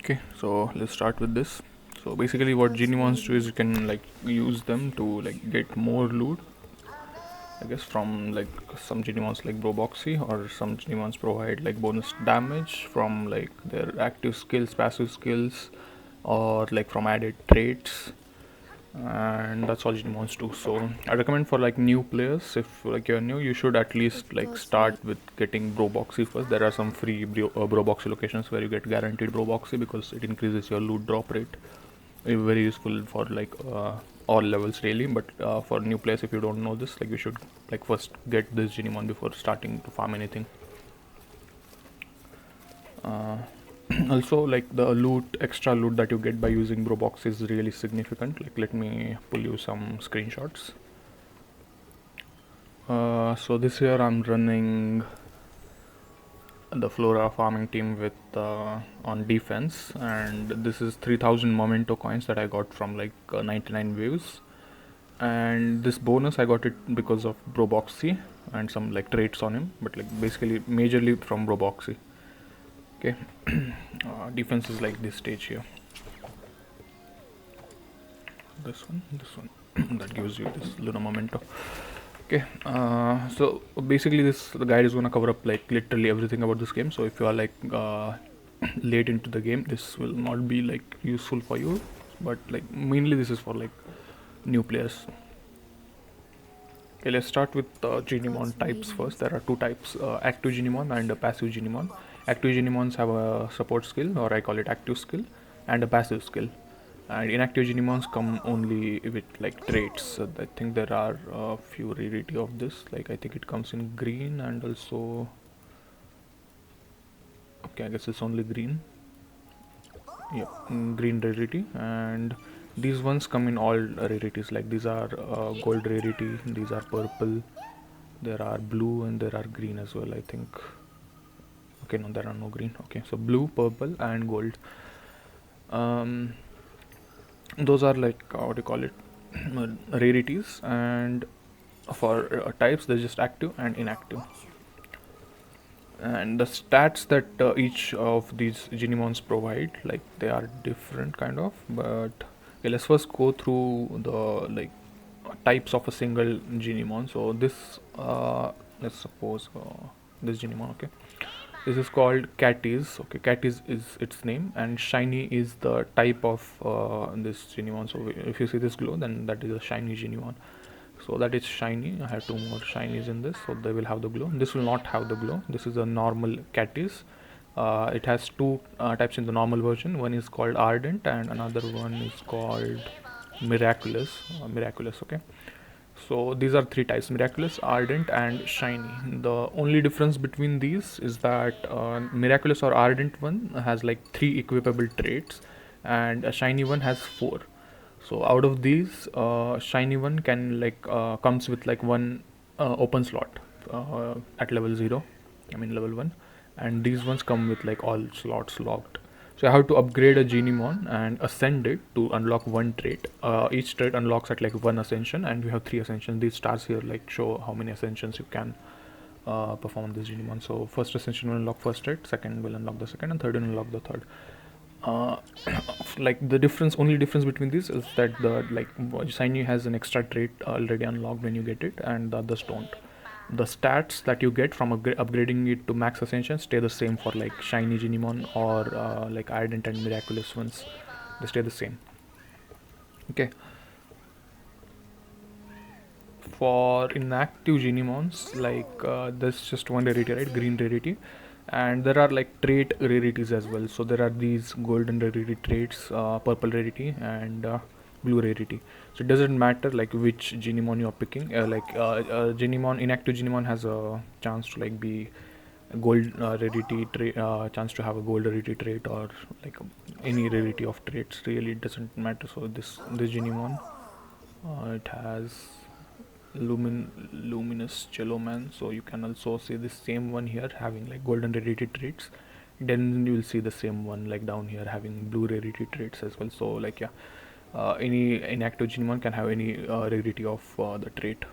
Okay, so let's start with this. So basically what Geniemons do is you can like use them to like get more loot, I guess, from like some Geniemons like Boxie, or some Geniemons provide like bonus damage from like their active skills, passive skills, or like from added traits, and that's all Geniemons do. So I recommend for like new players, if like you're new, you should at least like start with getting Boxie first. There are some free Boxie locations where you get guaranteed Boxie because it increases your loot drop rate. Very useful for like all levels really, but for new players, if you don't know this, like you should like first get this Geniemon before starting to farm anything. Also, like the extra loot that you get by using Box is really significant. Like let me pull you some screenshots. So this year I'm running the Flora farming team with on defense, and this is 3000 memento coins that I got from like 99 views. And this bonus I got it because of Boxie and some like traits on him, but like basically majorly from Boxie. Okay. Defense is like this stage here, this one that gives you this little memento. Okay, so basically the guide is gonna cover up like literally everything about this game. So if you are like late into the game, this will not be like useful for you, but like mainly this is for like new players. Okay, let's start with Geniemon types first. There are two types, active Geniemon and a passive Geniemon. Active Geniemons have a support skill, or I call it active skill, and a passive skill. And inactive Geniemons come only with like traits. So I think there are a few rarity of this. Like I think it comes in green and also. Okay, I guess it's only green. Yeah, green rarity, and these ones come in all rarities. Like these are gold rarity, these are purple, there are blue, and there are green as well, I think. Okay, no, there are no green. Okay, so blue, purple, and gold. Those are like what do you call it, rarities, and for types they're just active and inactive. And the stats that each of these Geniemons provide, like they are different kind of, but okay, let's first go through the like types of a single Geniemon. So this let's suppose this Geniemon, okay, this is called Catis. Okay, Catis is its name, and shiny is the type of this Geniemon. So if you see this glow, then that is a shiny Geniemon. So that is shiny. I have two more shinies in this, so they will have the glow. This will not have the glow. This is a normal Catis. It has two types in the normal version. One is called Ardent, and another one is called Miraculous. Miraculous, okay. So these are three types: Miraculous, Ardent, and Shiny. The only difference between these is that Miraculous or Ardent one has like 3 equipable traits, and a Shiny one has 4. So out of these, shiny one can like comes with like one open slot at level 0. I mean level 1, and these ones come with like all slots locked. So I have to upgrade a Geniemon and ascend it to unlock one trait. Each trait unlocks at like 1 ascension, and we have 3 ascensions. These stars here like show how many ascensions you can perform this Geniemon. So first ascension will unlock first trait, second will unlock the second, and third will unlock the third. Like the only difference between these is that the like shiny has an extra trait already unlocked when you get it, and the others don't. The stats that you get from upgrading it to max ascension stay the same for like shiny Geniemon or like ardent and miraculous ones. They stay the same. Okay. For inactive Geniemons, like there's just one rarity, right? Green rarity, and there are like trait rarities as well. So there are these golden rarity traits, purple rarity, and blue rarity. So it doesn't matter like which Geniemon you're picking. Geniemon, inactive Geniemon has a chance to like be a gold rarity trait, chance to have a gold rarity trait, or like any rarity of traits. Really, it doesn't matter. So this Geniemon, it has luminous Jello Man. So you can also see the same one here having like golden rarity traits. Then you will see the same one like down here having blue rarity traits as well. So like yeah, any inactive Geniemon can have any rarity of the trait.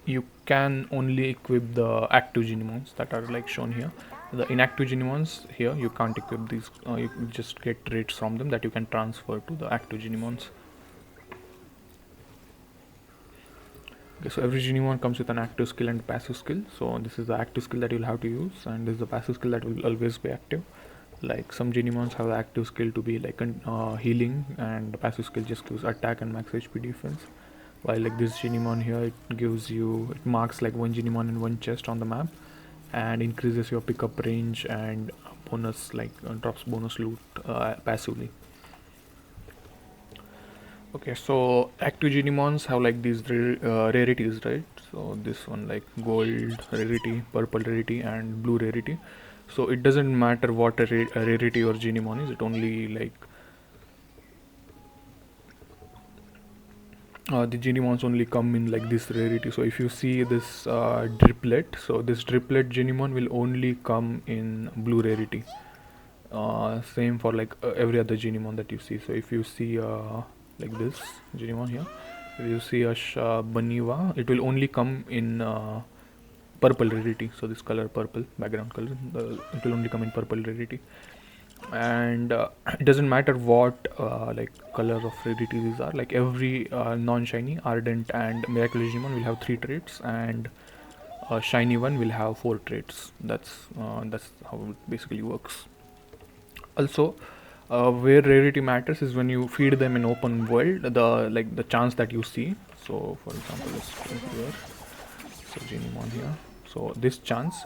You can only equip the active Geniemons that are like shown here, The inactive Geniemons, here you can't equip these, you just get traits from them that you can transfer to the active Geniemons. Okay, so every Geniemon comes with an active skill and passive skill. So this is the active skill that you'll have to use, and this is the passive skill that will always be active. Like some Geniemons have the active skill to be like healing, and the passive skill just gives attack and max HP defense. While like this Geniemon here, it marks like one Geniemon and one chest on the map, and increases your pickup range and bonus, like drops bonus loot passively. Okay, so active Geniemons have like these rarities, right? So this one like gold rarity, purple rarity, and blue rarity. So it doesn't matter what a rarity your Geniemon is. It only like the Geniemons only come in like this rarity. So if you see this driplet, so this driplet Geniemon will only come in blue rarity. Same for like every other Geniemon that you see. So if you see like this Geniemon here, if you see a Baniva, it will only come in purple rarity. So this color purple background color, it will only come in purple rarity. And it doesn't matter what like color of rarity these are. Like every non-shiny, ardent, and miraculous Digimon will have 3 traits, and a shiny one will have 4 traits. That's how it basically works. Also, where rarity matters is when you feed them in open world, the chance that you see. So for example, let's go here. So Geniemon here. So this chance,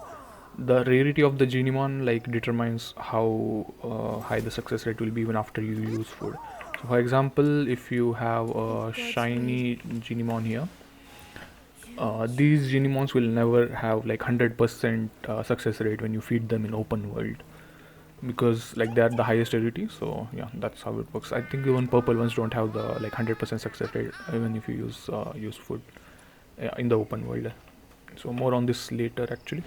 the rarity of the Geniemon like determines how high the success rate will be even after you use food. So for example, if you have a shiny Geniemon here, these Geniemons will never have like 100% success rate when you feed them in open world, because like they are the highest rarity. So yeah, that's how it works. I think even purple ones don't have the like 100% success rate even if you use food in the open world. So more on this later actually.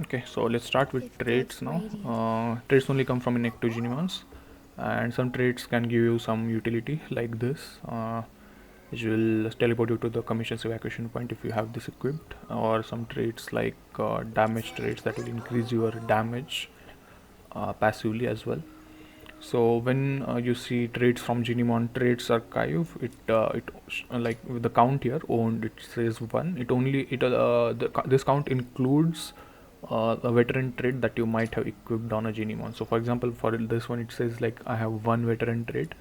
Okay, so let's start with traits now. Traits only come from inactive Geniemons, and some traits can give you some utility like this, which will teleport you to the commission's evacuation point if you have this equipped, or some traits like damage traits that will increase your damage passively as well. So when you see traits from Geniemon Traits Archive, like with the count here owned, it says 1. It only this count includes a veteran trait that you might have equipped on a Geniemon. So for example, for this one it says like I have 1 veteran trait.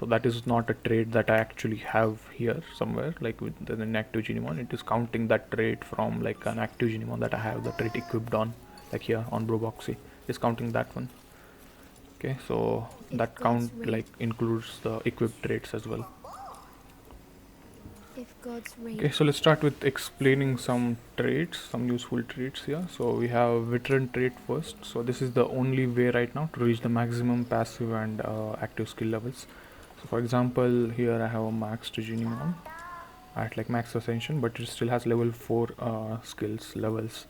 So that is not a trait that I actually have here somewhere, like with the inactive Geniemon. It is counting that trait from like an active Geniemon that I have the trait equipped on, like here on Boxie. It's counting that one. Okay, so that count like includes the equipped traits as well. Okay, so let's start with explaining some traits, some useful traits here. So we have veteran trait first. So this is the only way right now to reach the maximum passive and active skill levels. So for example, here I have a maxed Geniemon at like max Ascension, but it still has level 4 skills levels.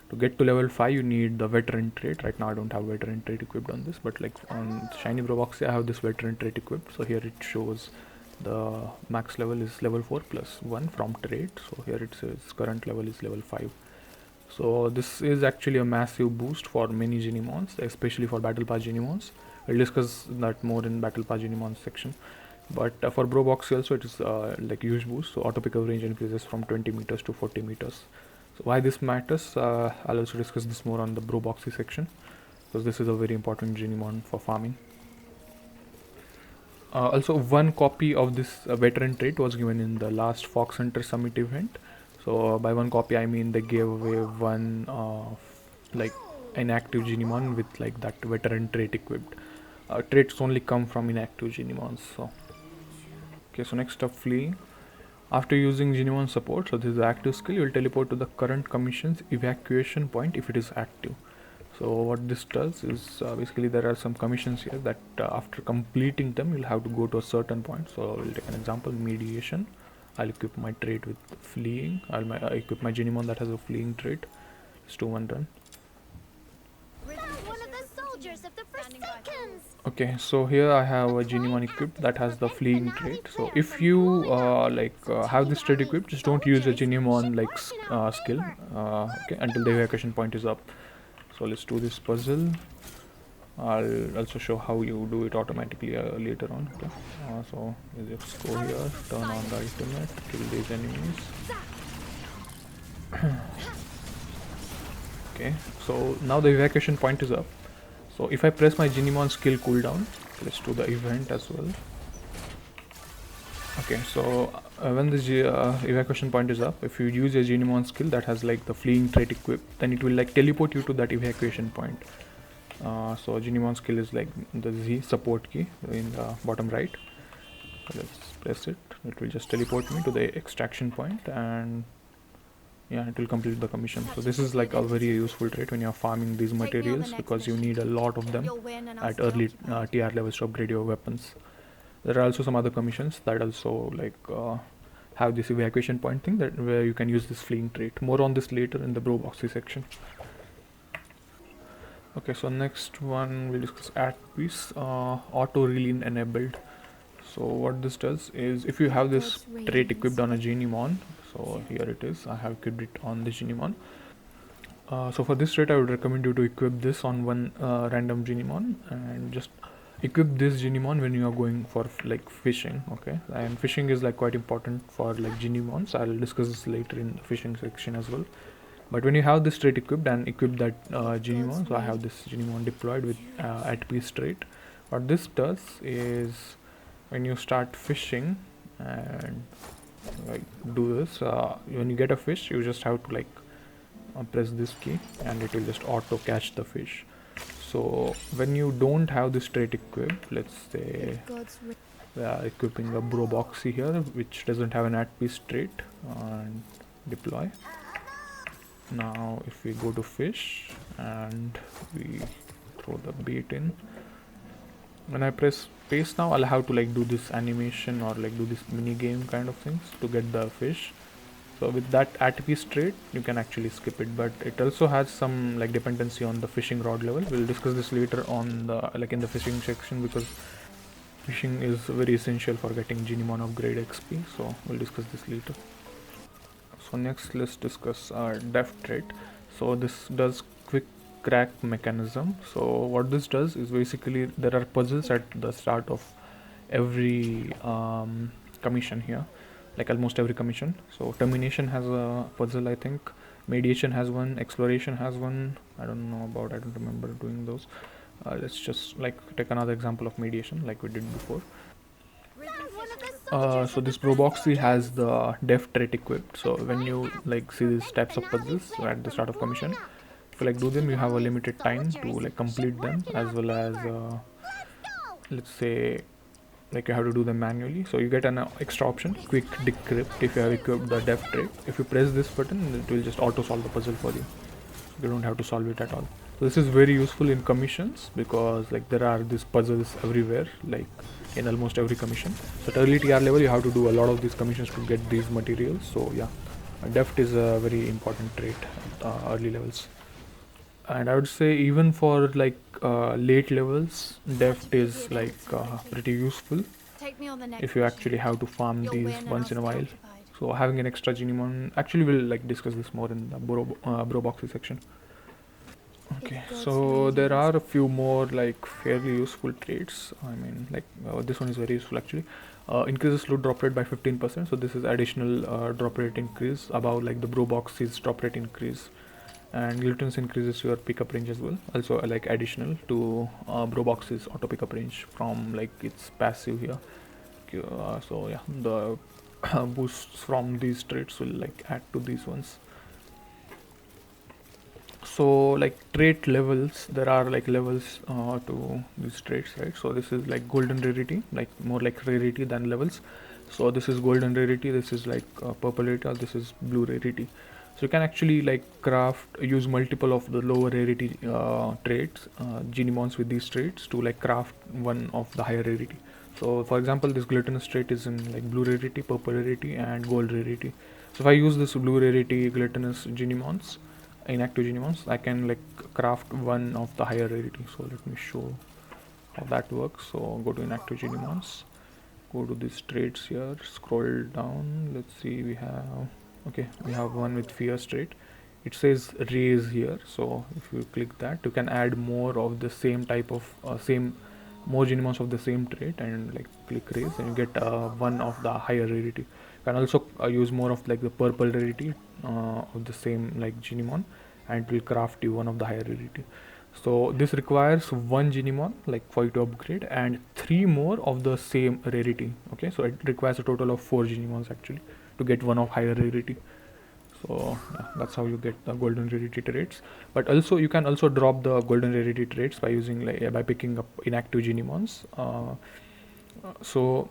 To get to level 5 you need the veteran trait. Right now I don't have veteran trait equipped on this, but like on shiny Boxie I have this veteran trait equipped. So here it shows the max level is level 4 plus 1 from trait. So here it says current level is level 5. So this is actually a massive boost for many Geniemons, especially for Battlepass Geniemons. We'll discuss that more in Battlepass Geniemons section. But for Boxie also it is like huge boost. So auto pickup range increases from 20 meters to 40 meters. So why this matters, I'll also discuss this more on the Boxie section, because this is a very important Geniemon for farming. Also, 1 copy of this veteran trait was given in the last Fox Hunter Summit event. So by 1 copy I mean they gave away 1 like inactive Geniemon with like that veteran trait equipped. Traits only come from inactive Geniemons. So okay, so next up, fleeing. After using Geniemon support, so this is the active skill, you will teleport to the current commission's evacuation point if it is active. So what this does is basically there are some commissions here that after completing them you'll have to go to a certain point. So we'll take an example, mediation. I'll equip my trait with fleeing. I'll equip my Geniemon that has a fleeing trait. Let's do one run. One of the soldiers of the Okay, so here I have a Geniemon equipped that has the fleeing trait. So if you have this trait equipped, just don't use a Geniemon skill okay, until the evacuation point is up. So let's do this puzzle. I'll also show how you do it automatically later on. Okay. So you just go here, turn on the ultimate, kill these enemies. Okay, so now the evacuation point is up. So if I press my Geniemon skill cooldown, let's do the event as well. Okay, so when the evacuation point is up, if you use your Geniemon skill that has like the fleeing trait equipped, then it will like teleport you to that evacuation point. So Geniemon skill is like the Z support key in the bottom right. So let's press it. It will just teleport me to the extraction point, and yeah, it will complete the commission. So this is like a very useful trait when you're farming these materials, because you need a lot of them at early TR levels to upgrade your weapons. There are also some other commissions that also like have this evacuation point thing, that where you can use this fleeing trait. More on this later in the Boxie section. Okay, so next one we'll discuss at peace, auto reline enabled. So what this does is, if you have this trait equipped on a Geniemon, so here it is, I have equipped it on the Geniemon. So for this trait I would recommend you to equip this on one random Geniemon, and just equip this Geniemon when you are going for like fishing. Okay, and fishing is like quite important for like Geniemons. I'll discuss this later in the fishing section as well. But when you have this trait equipped and equip that Geniemon, so I have this Geniemon deployed with at peace trait. What this does is, when you start fishing and like do this, when you get a fish, you just have to like press this key and it will just auto catch the fish. So when you don't have this trait equipped, let's say we are equipping a Boxie here which doesn't have an at peace trait, and deploy. Now if we go to fish and we throw the bait in, when I press space now, I'll have to like do this animation or like do this mini game kind of things to get the fish. So with that at peace trait you can actually skip it, but it also has some like dependency on the fishing rod level. We'll discuss this later on the like in the fishing section, because fishing is very essential for getting Geniemon upgrade XP. So we'll discuss this later. So next let's discuss def trait. So this does quick crack mechanism. So what this does is, basically there are puzzles at the start of every commission here, like almost every commission. So termination has a puzzle, I think. Mediation has one. Exploration has one. I don't remember doing those. Let's just like take another example of mediation like we did before. So this Boxie has the def trait equipped. So when you like see these types of puzzles at the start of commission, if you like do them, you have a limited time to like complete them, as well as let's say like you have to do them manually. So you get an extra option, quick decrypt, if you have equipped the def trait. If you press this button, it will just auto solve the puzzle for you. You don't have to solve it at all. So this is very useful in commissions, because like there are these puzzles everywhere, like in almost every commission. So at early TR level you have to do a lot of these commissions to get these materials. So yeah, deft is a very important trait at early levels. And I would say even for like late levels, deft is like pretty useful if you actually have to farm these once in a while. So having an extra Geniemon, actually we'll like discuss this more in the Boxie section. Okay, so there are a few more like fairly useful traits. I mean, like this one is very useful actually. Increases loot drop rate by 15%. So this is additional drop rate increase above like the Boxie's drop rate increase. And glutinous increases your pickup range as well, also like additional to Boxie's auto pickup range from like its passive here. So yeah, the boosts from these traits will like add to these ones. So like trait levels, there are like levels to these traits, right? So this is like golden rarity, like more like rarity than levels. So this is golden rarity, this is like purple rarity, this is blue rarity. So you can actually like use multiple of the lower rarity traits, Geniemons with these traits to like craft one of the higher rarity. So for example, this glutinous trait is in like blue rarity, purple rarity and gold rarity. So if I use this blue rarity glutinous Geniemons, inactive Geniemons, I can like craft one of the higher rarity. So let me show how that works. So go to inactive Geniemons, go to these traits here, scroll down. Let's see, we have, okay, we have one with fierce trait. It says raise here, so if you click that, you can add more of the same type of more Geniemons of the same trait, and like click raise, and you get one of the higher rarity. You can also use more of like the purple rarity of the same like Geniemon, and it will craft you one of the higher rarity. So this requires one Geniemon like for you to upgrade, and 3 more of the same rarity. Okay, so it requires a total of 4 Geniemons actually to get one of higher rarity. So yeah, that's how you get the golden rarity traits. But also you can also drop the golden rarity traits by using like by picking up inactive Geniemons. So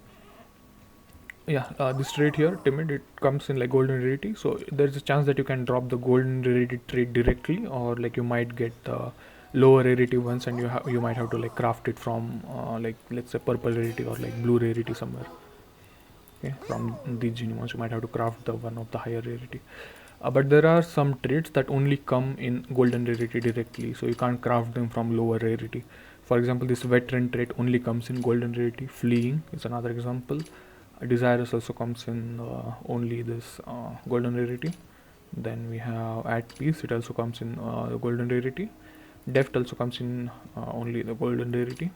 yeah, this trait here, timid, it comes in like golden rarity, so there's a chance that you can drop the golden rarity trait directly, or like you might get the lower rarity ones, and you might have to like craft it from like let's say purple rarity or like blue rarity somewhere. Okay, from these Geniemons you might have to craft the one of the higher rarity. But there are some traits that only come in golden rarity directly, so you can't craft them from lower rarity. For example, this veteran trait only comes in golden rarity. Fleeing is another example. Desirous also comes in only this golden rarity. Then we have at peace, it also comes in the golden rarity. Deft also comes in only the golden rarity.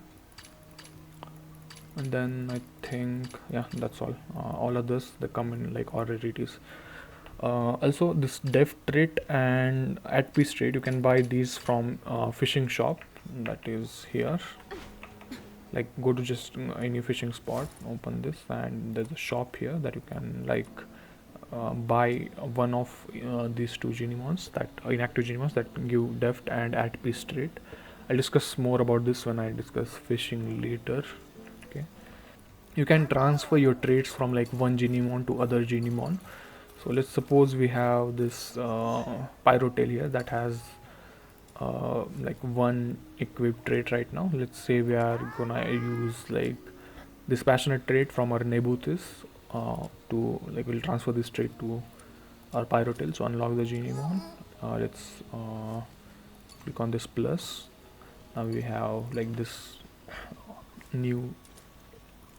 And then I think, yeah, that's all others, they come in like all rarities. Also this deft trait and at peace trait, you can buy these from fishing shop, that is here. Like go to just any fishing spot, open this, and there's a shop here that you can like buy one of these 2 Geniemons, that inactive Geniemons that give deft and at peace trait. I'll discuss more about this when I discuss fishing later. Okay, you can transfer your traits from like one Geniemon to other Geniemon. So let's suppose we have this Pyrotail here that has like one equipped trait right now. Let's say we are gonna use like this passionate trait from our Nebuthis to like we'll transfer this trait to our Pyrotail. So unlock the Geniemon. Let's click on this plus. Now we have like this new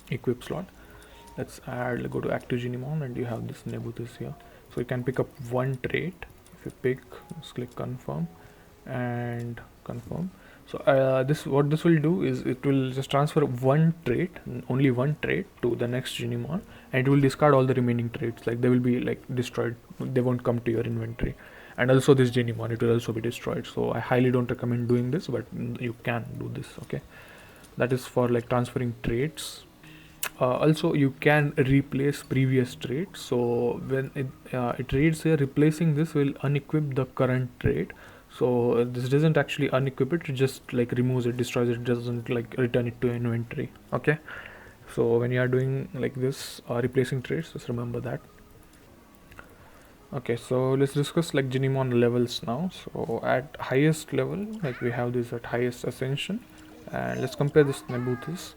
equip slot. Let's add, go to active Geniemon, and you have this Nebuthis here. So you can pick up one trait. If you pick, just click confirm and confirm. So this, what this will do is it will just transfer one trait, only one trait, to the next Geniemon, and it will discard all the remaining traits. Like they will be like destroyed, they won't come to your inventory. And also this Geniemon, it will also be destroyed. So I highly don't recommend doing this, but you can do this. Okay, that is for like transferring traits. Also you can replace previous traits. So when it reads here, replacing this will unequip the current trait. So this doesn't actually unequip it, it just like removes it, destroys it, doesn't like return it to inventory. Okay, so when you are doing like this replacing traits, just remember that. Okay, so let's discuss like Geniemon levels now. So at highest level, like we have this at highest Ascension, and let's compare this Nebuthis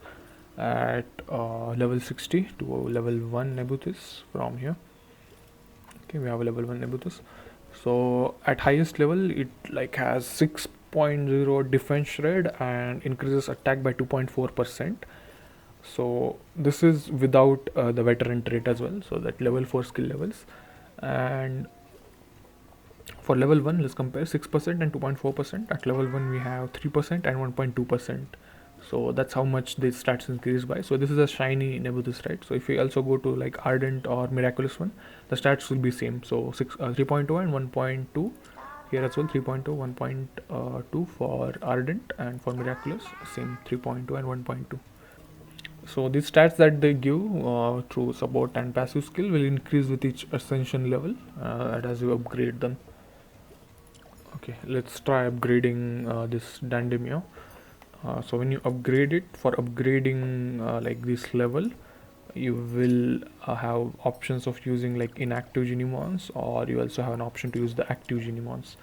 at level 60 to level 1 Nebuthis from here. Okay, we have a level 1 Nebuthis. So at highest level, it like has 6.0 defense shred and increases attack by 2.4%. So this is without the veteran trait as well, so that level 4 skill levels. And for level 1, let's compare 6% and 2.4%. At level 1 we have 3% and 1.2%. So that's how much the stats increase by. So this is a shiny Nebuthis, right? So if we also go to like Ardent or Miraculous one, the stats will be same. So 3.0 and 1.2 here as well. 3.0, 1.2 for Ardent, and for Miraculous same 3.2 and 1.2. So these stats that they give through support and passive skill will increase with each Ascension level as you upgrade them. Okay, let's try upgrading this Dandemio. So when you upgrade it, for upgrading like this level, you will have options of using like inactive Geniemons, or you also have an option to use the active Geniemons.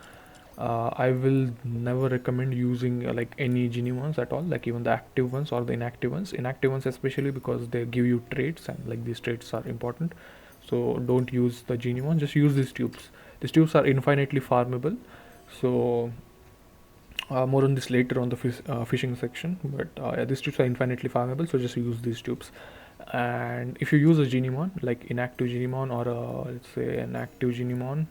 I will never recommend using like any Geniemons at all, like even the active ones or the inactive ones. Inactive ones especially because they give you traits, and like these traits are important. So don't use the Geniemon, just use these tubes. These tubes are infinitely farmable. So more on this later on the fishing section, but yeah, these tubes are infinitely farmable, so just use these tubes. And if you use a Geniemon, like inactive Geniemon or let's say an active Geniemon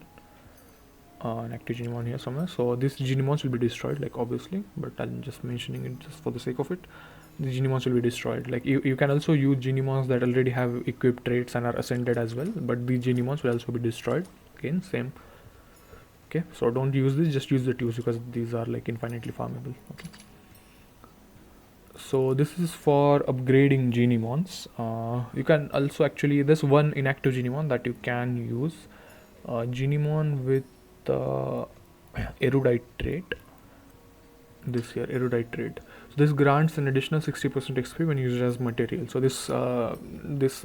here somewhere, so these Geniemons will be destroyed, like obviously, but I'm just mentioning it just for the sake of it. The Geniemons will be destroyed. Like you can also use Geniemons that already have equipped traits and are ascended as well, but these Geniemons will also be destroyed. Again, same. Okay, so don't use this, just use the tubes because these are like infinitely farmable. Okay, so this is for upgrading Geniemons. You can also actually, there's one inactive Geniemon that you can use, Geniemon with erudite trait. This here, erudite trait. So this grants an additional 60% XP when used as material. So this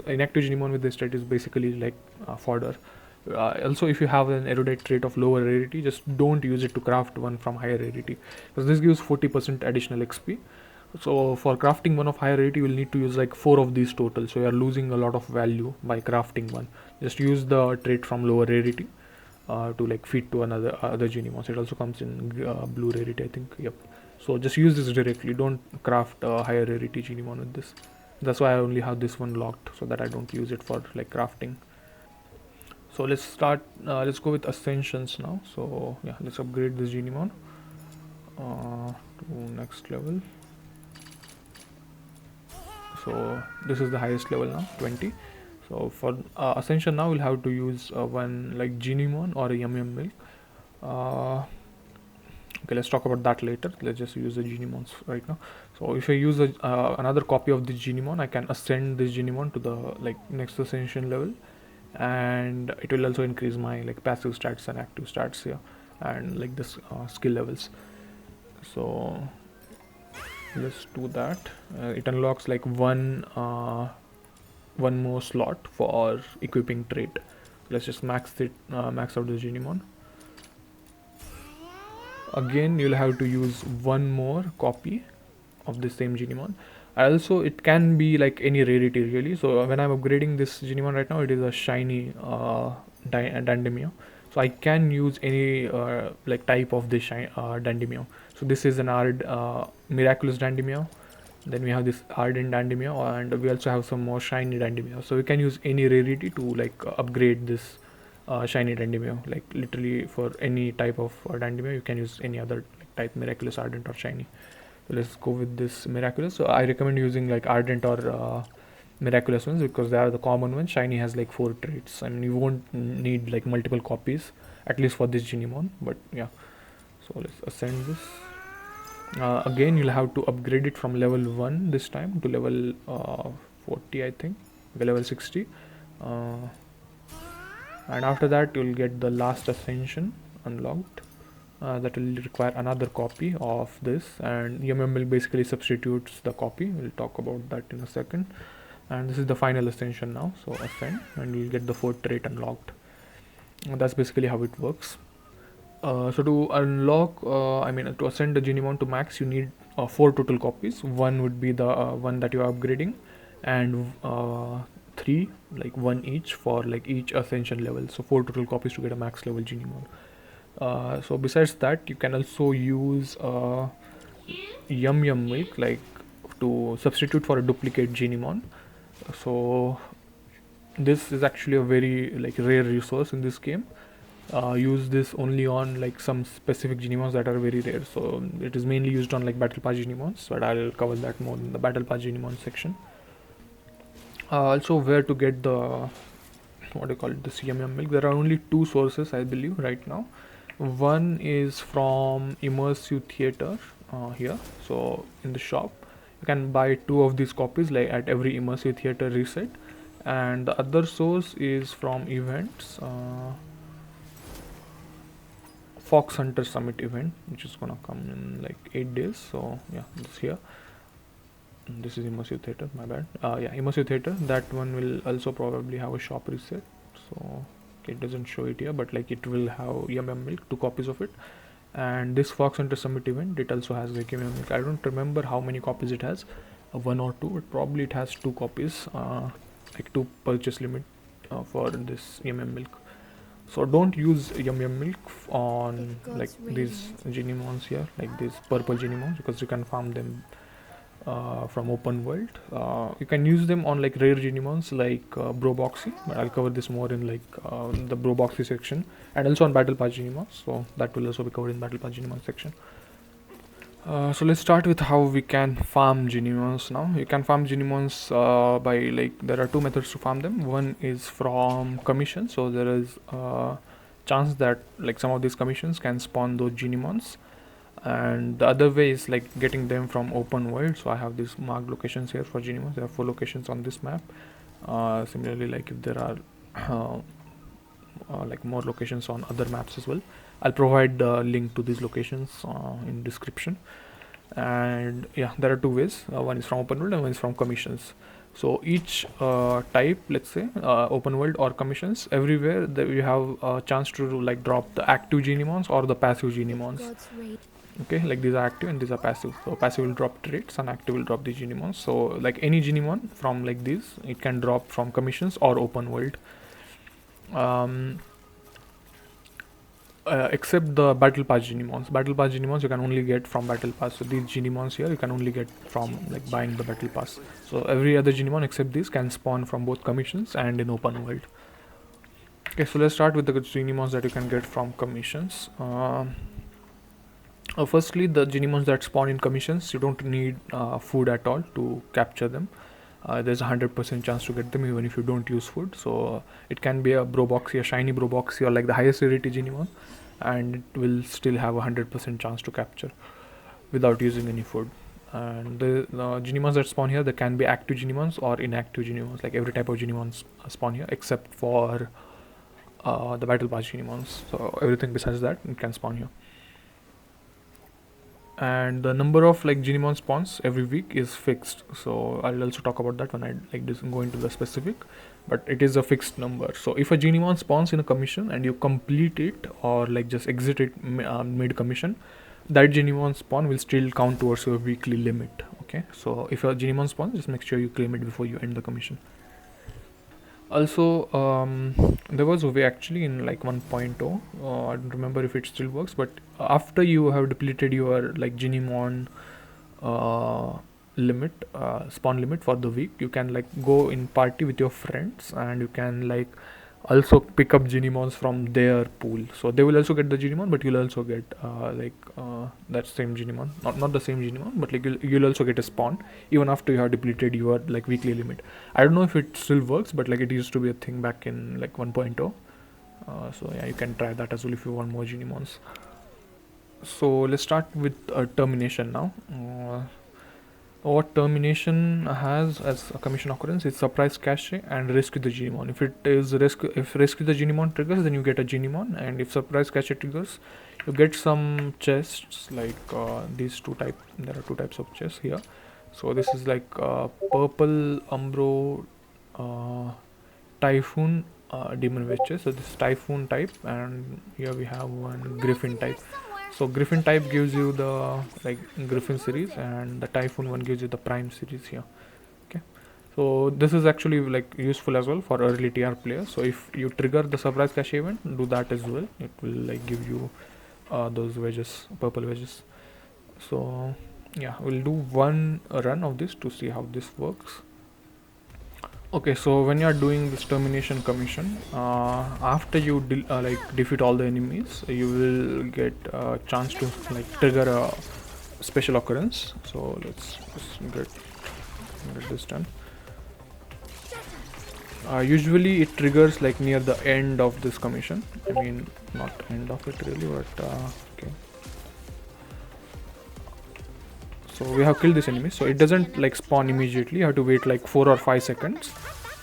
inactive Geniemon with this trait is basically like fodder. Also, if you have an erudite trait of lower rarity, just don't use it to craft one from higher rarity, because this gives 40% additional XP. So for crafting one of higher rarity, you will need to use like 4 of these total. So you are losing a lot of value by crafting one. Just use the trait from lower rarity to like feed to another other Geniemons. It also comes in blue rarity, I think. Yep. So just use this directly. Don't craft a higher rarity Geniemon with this. That's why I only have this one locked, so that I don't use it for like crafting. So let's start. Let's go with Ascensions now. So yeah, let's upgrade this Geniemon to next level. So this is the highest level now, 20. So for Ascension now, we'll have to use one like Geniemon or a Yum Milk. Okay, let's talk about that later. Let's just use the Geniemons right now. So if I use another copy of this Geniemon, I can ascend this Geniemon to the like next Ascension level, and it will also increase my like passive stats and active stats here, and like this skill levels. So let's do that. It unlocks like one more slot for equipping trait. Let's just max out the Geniemon. Again, you'll have to use one more copy of the same Geniemon. Also, it can be like any rarity really. So when I'm upgrading this Geniemon right now, it is a shiny Dandemio. So I can use any like type of this Dandemio. So this is an miraculous Dandemio. Then we have this ardent Dandemio, and we also have some more shiny Dandemio. So we can use any rarity to like upgrade this shiny Dandemio. Like literally for any type of Dandemio, you can use any other type, miraculous, ardent, or shiny. So let's go with this miraculous. So I recommend using like ardent or miraculous ones because they are the common ones. Shiny has like 4 traits. I mean, you won't need like multiple copies, at least for this Geniemon. But yeah, so let's ascend this. Again, you'll have to upgrade it from level 1 this time to level 40, I think, level 60. And after that, you'll get the last Ascension unlocked. That will require another copy of this, and Yum Milk basically substitutes the copy. We'll talk about that in a second. And this is the final Ascension now, so ascend and you'll get the 4th trait unlocked. And that's basically how it works. So to unlock, to ascend the Geniemon to max, you need 4 total copies. One would be the one that you are upgrading, and 3, like 1 each for like each Ascension level. So 4 total copies to get a max level Geniemon. So besides that, you can also use Yum Milk like to substitute for a duplicate Geniemon. So this is actually a very like rare resource in this game. Use this only on like some specific Geniemons that are very rare. So it is mainly used on like Battlepass Geniemons, but I'll cover that more in the Battlepass Geniemon section. Also, where to get the what do you call it, the CMM milk? There are only 2 sources, I believe, right now. One is from Immersive Theater here. So in the shop, you can buy 2 of these copies like at every Immersive Theater reset. And the other source is from events. Fox Hunter Summit event, which is gonna come in like 8 days. So yeah, this here. This is Immersive Theater, my bad. Yeah, Immersive Theater. That one will also probably have a shop reset. So it doesn't show it here, but like it will have Yum Milk, 2 copies of it. And this Fox Hunter Summit event, it also has like Yum Milk. I don't remember how many copies it has, 1 or 2, but probably it has 2 copies, like 2 purchase limit for this Yum Milk. So don't use yum yum milk on like these Geniemons here, like these purple Geniemons, because you can farm them from open world. You can use them on like rare Geniemons like Boxie, but I'll cover this more in like the Boxie section, and also on Battle Pass Geniemons. So that will also be covered in Battle Pass Geniemons section. So let's start with how we can farm Geniemons now. You can farm Geniemons by like there are two methods to farm them. One is from commission, so there is a chance that like some of these commissions can spawn those Geniemons, and the other way is like getting them from open world. So I have these marked locations here for Geniemons. There are 4 locations on this map. Similarly, like if there are like more locations on other maps as well, I'll provide the link to these locations in description. And yeah, there are 2 ways. One is from open world and one is from commissions. So each type, let's say open world or commissions, everywhere that you have a chance to like drop the active Geniemons or the passive Geniemons. Okay, like these are active and these are passive. So passive will drop traits and active will drop the Geniemons. So like any Geniemon from like this, it can drop from commissions or open world. Except the Battle Pass Geniemons. Battle Pass Geniemons you can only get from Battle Pass. So these Geniemons here you can only get from like buying the Battle Pass. So every other Geniemon except these can spawn from both commissions and in open world. Okay, so let's start with the Geniemons that you can get from commissions. Firstly, the Geniemons that spawn in commissions, you don't need food at all to capture them. There's a 100% chance to get them even if you don't use food. So it can be a Boxie, a shiny Boxie, or like the highest rarity Geniemon, and it will still have a 100% chance to capture without using any food. And the Geniemons that spawn here, they can be active Geniemons or inactive Geniemons. Like every type of Geniemons spawn here except for the Battle Pass Geniemons. So everything besides that it can spawn here. And the number of like Geniemon spawns every week is fixed. So I'll also talk about that when I like this go into the specific, but it is a fixed number. So if a Geniemon spawns in a commission and you complete it or like just exit it mid commission, that Geniemon spawn will still count towards your weekly limit. Okay, so if a Geniemon spawns, just make sure you claim it before you end the commission. Also, there was a way actually in like 1.0, I don't remember if it still works, but after you have depleted your like Geniemon limit, spawn limit for the week, you can like go in party with your friends and you can like also pick up Geniemons from their pool. So they will also get the Geniemon, but you'll also get that same Geniemon, not the same Geniemon, but like you'll also get a spawn even after you have depleted your like weekly limit. I don't know if it still works, but like it used to be a thing back in like 1.0. So yeah, you can try that as well if you want more Geniemons. So let's start with termination now. What termination has as a commission occurrence is surprise cache and rescue the Geniemon. If it is rescue the Geniemon triggers, then you get a Geniemon, and if surprise cache triggers, you get some chests like these 2 type. There are 2 types of chests here. So this is like purple Umbro Typhoon demon witch chest. So this is Typhoon type, and here we have one Griffin type. So Griffin type gives you the like Griffin series, and the Typhoon one gives you the Prime series here. Okay, so this is actually like useful as well for early TR players. So if you trigger the surprise cache event, do that as well. It will like give you those wedges, purple wedges. So yeah, we'll do one run of this to see how this works. Okay, so when you are doing this termination commission, after you defeat all the enemies, you will get a chance to like trigger a special occurrence. So let's just get this done. Usually it triggers like near the end of this commission. I mean, not end of it really, but okay. So we have killed this enemy, so it doesn't like spawn immediately. You have to wait like 4 or 5 seconds.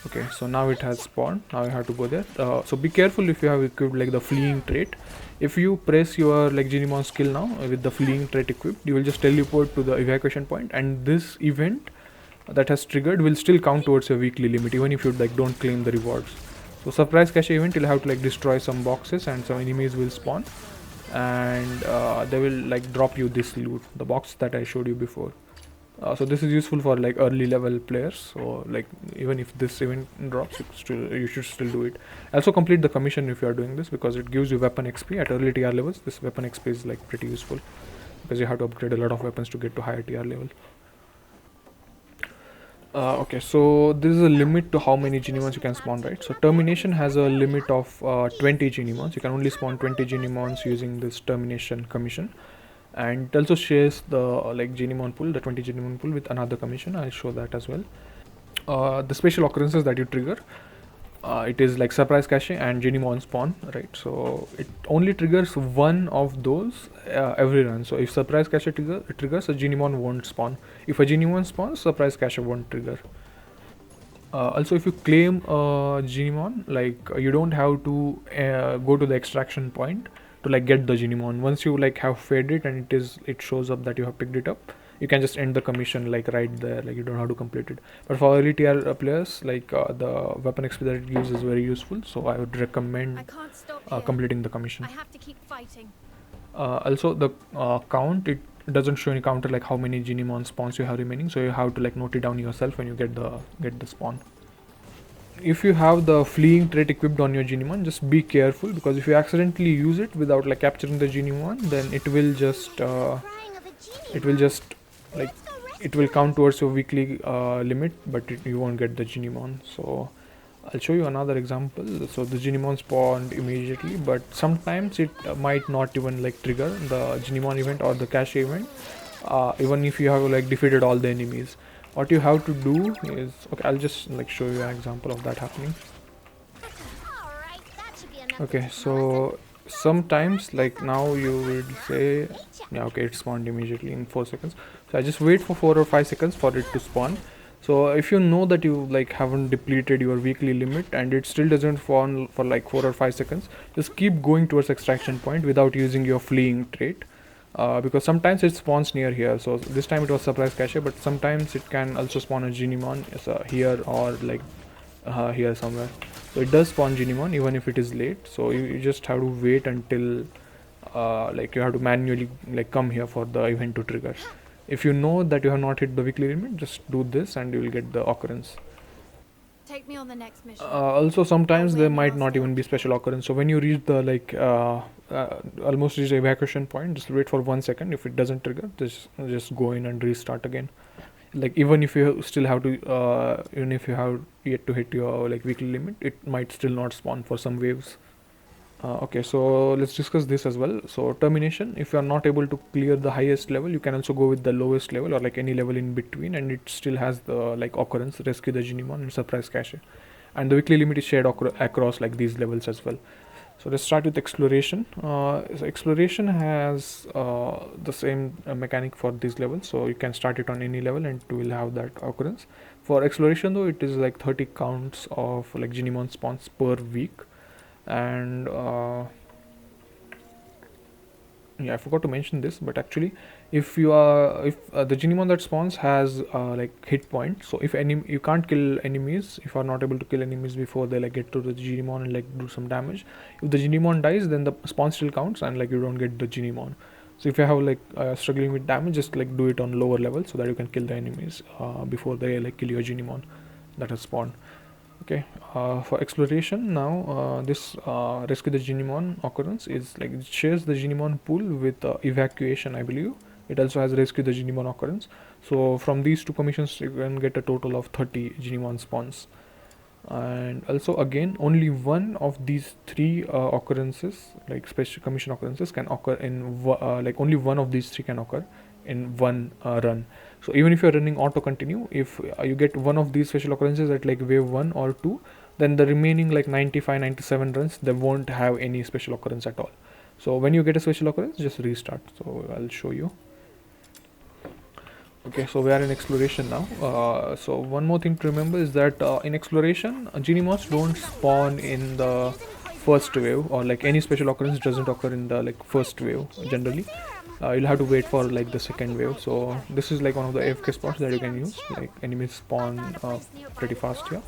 Okay, so now it has spawned. Now you have to go there. So be careful if you have equipped like the fleeing trait. If you press your like Geniemon skill now with the fleeing trait equipped, you will just teleport to the evacuation point, and this event that has triggered will still count towards your weekly limit even if you like don't claim the rewards. So surprise cache event, you'll have to like destroy some boxes and some enemies will spawn, and they will like drop you this loot, the box that I showed you before. So this is useful for like early level players. So like even if this event drops, you should still do it. Also complete the commission if you are doing this, because it gives you weapon XP at early TR levels. This weapon XP is like pretty useful because you have to upgrade a lot of weapons to get to higher TR level. Okay, so there is a limit to how many Geniemons you can spawn, right? So Termination has a limit of 20 Geniemons. You can only spawn 20 Geniemons using this Termination commission. And it also shares the like Geniemon pool, the 20 Geniemon pool, with another commission. I'll show that as well. The special occurrences that you trigger, it is like surprise cache and Geniemon spawn, right? So it only triggers one of those every run. So if surprise cache triggers, a Geniemon won't spawn. If a Geniemon spawns, surprise cache won't trigger. Also, if you claim a Geniemon, like you don't have to go to the extraction point to like get the Geniemon. Once you like have fed it and it shows up that you have picked it up, you can just end the commission like right there. Like you don't have to complete it. But for early tier players, like the weapon XP that it gives is very useful. So I would recommend completing the commission. I have to keep fighting. Also, the count, it doesn't show any counter like how many Geniemon spawns you have remaining. So you have to like note it down yourself when you get the spawn. If you have the fleeing trait equipped on your Geniemon, just be careful, because if you accidentally use it without like capturing the Geniemon, then it will just like it will count towards your weekly limit, but you won't get the Geniemon. So I'll show you another example. So the Geniemon spawned immediately, but sometimes it might not even like trigger the Geniemon event or the cache event, even if you have like defeated all the enemies. What you have to do is, okay, I'll just like show you an example of that happening. Okay, so sometimes like now you would say, yeah, okay, it spawned immediately in 4 seconds. So I just wait for 4 or 5 seconds for it to spawn. So if you know that you like haven't depleted your weekly limit and it still doesn't spawn for like 4 or 5 seconds, just keep going towards extraction point without using your fleeing trait. Because sometimes it spawns near here. So this time it was surprise cache, but sometimes it can also spawn a Geniemon here or like here somewhere. So it does spawn Geniemon even if it is late. So you just have to wait until like you have to manually like come here for the event to trigger. If you know that you have not hit the weekly limit, just do this and you will get the occurrence. Take me on the next mission. Also sometimes there might not even be special occurrence. So when you reach the like almost reach the evacuation point, just wait for 1 second. If it doesn't trigger, just go in and restart again. Like even if you still have to even if you have yet to hit your like weekly limit, it might still not spawn for some waves. Okay, so let's discuss this as well. So termination, if you are not able to clear the highest level, you can also go with the lowest level or like any level in between, and it still has the like occurrence, rescue the Geniemon and surprise cache. And the weekly limit is shared across like these levels as well. So let's start with exploration. So exploration has the same mechanic for these levels, so you can start it on any level and it will have that occurrence. For exploration though, it is like 30 counts of like Geniemon spawns per week. And yeah, I forgot to mention this, but actually if the Geniemon that spawns has like hit point, so if you can't kill enemies, if you are not able to kill enemies before they like get to the Geniemon and like do some damage, if the Geniemon dies, then the spawn still counts and like you don't get the Geniemon. So if you have like struggling with damage, just like do it on lower level so that you can kill the enemies before they like kill your Geniemon that has spawned. Okay, for exploration now, this rescue the Geniemon occurrence is like it shares the Geniemon pool with evacuation, I believe. It also has rescue the Geniemon occurrence. So from these two commissions, you can get a total of 30 Geniemon spawns. And also again, only one of these three occurrences, like special commission occurrences, can occur in like only one of these three can occur in one run. So even if you're running auto continue, if you get one of these special occurrences at like wave 1 or 2, then the remaining like 95-97 runs, they won't have any special occurrence at all. So when you get a special occurrence, just restart. So I'll show you. Okay, so we are in exploration now. So one more thing to remember is that in exploration, Geniemons don't spawn in the first wave, or like any special occurrence doesn't occur in the like first wave generally. You'll have to wait for like the second wave. So this is like one of the AFK spots that you can use. Like enemies spawn pretty fast here,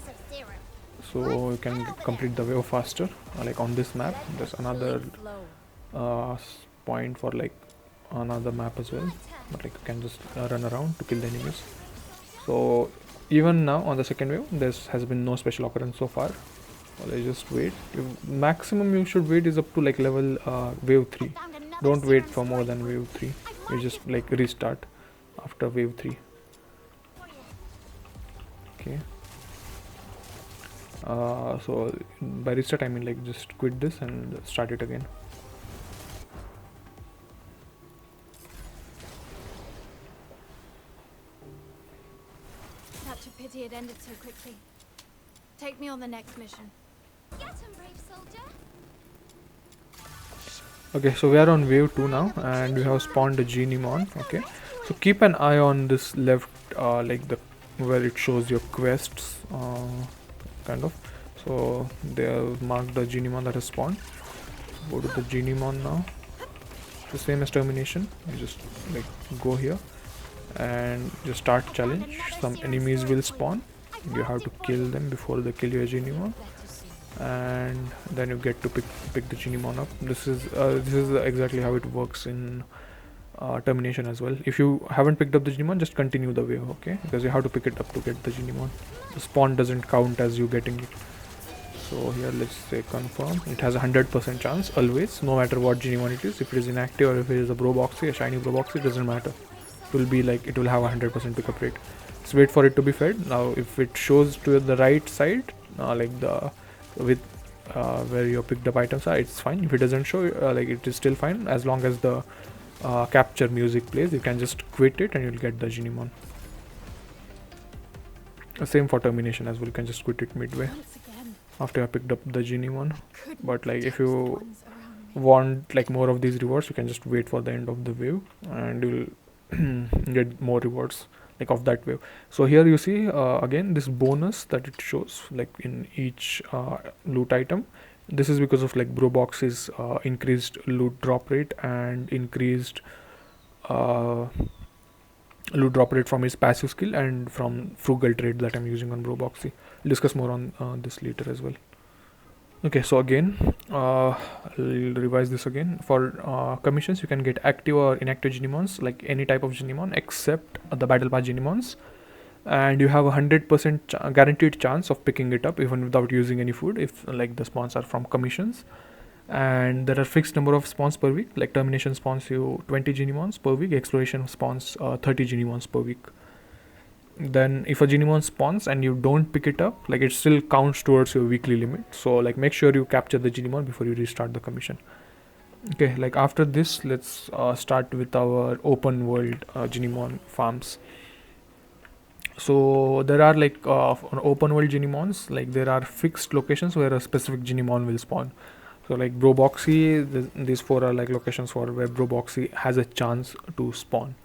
so you can complete the wave faster. Like on this map, there's another point for like another map as well, but like you can just run around to kill the enemies. So even now on the second wave, there has been no special occurrence so far. Let's just wait. Maximum you should wait is up to like level wave 3. Found another Don't wait serum for more spike. than wave 3. I You like just it. like restart after wave 3. Okay. So by restart I mean like just quit this and start it again. Such a pity it ended so quickly. Take me on the next mission. Get him, brave soldier. Okay, so we are on wave 2 now and we have spawned the Geniemon. Okay, so keep an eye on this left, like the where it shows your quests, kind of. So they have marked the Geniemon that has spawned. Go to the Geniemon now. It's the same as termination. You just like go here and just start challenge. Some enemies will spawn. You have to kill them before they kill your Geniemon, and then you get to pick the Geniemon up. This is exactly how it works in termination as well. If you haven't picked up the Geniemon, just continue the wave, okay? Because you have to pick it up to get the Geniemon. The spawn doesn't count as you getting it. So here let's say confirm. It has a 100% chance always, no matter what Geniemon it is. If it is inactive or if it is a Boxie, a shiny Boxie, it doesn't matter. It will be like it will have a 100% pickup rate. Let's wait for it to be fed. Now if it shows to the right side, like the with where your picked up items are, it's fine. If it doesn't show, like it is still fine as long as the capture music plays. You can just quit it and you'll get the Geniemon. Same for termination as well. You can just quit it midway Once again. after I picked up the Geniemon. Couldn't But like if detect you spawns around me. want like more of these rewards, you can just wait for the end of the wave and you'll get more rewards like of that wave. So here you see again this bonus that it shows like in each loot item. This is because of like Boxie's increased loot drop rate and increased uh, loot drop rate from his passive skill and from frugal trait that I'm using on Boxie. We'll discuss more on this later as well. Okay, so again, I'll revise this again. For commissions, you can get active or inactive Geniemons, like any type of Geniemon except the Battlepass Geniemons, and you have a 100% guaranteed chance of picking it up even without using any food if like the spawns are from commissions. And there are fixed number of spawns per week. Like termination spawns you 20 Geniemons per week, exploration spawns 30 Geniemons per week. Then if a Geniemon spawns and you don't pick it up, like it still counts towards your weekly limit. So like make sure you capture the Geniemon before you restart the commission. Okay, like after this, let's start with our open world Geniemon farms. So there are like on open world Geniemons, like there are fixed locations where a specific Geniemon will spawn. So like Boxie, these four are like locations for where Boxie has a chance to spawn.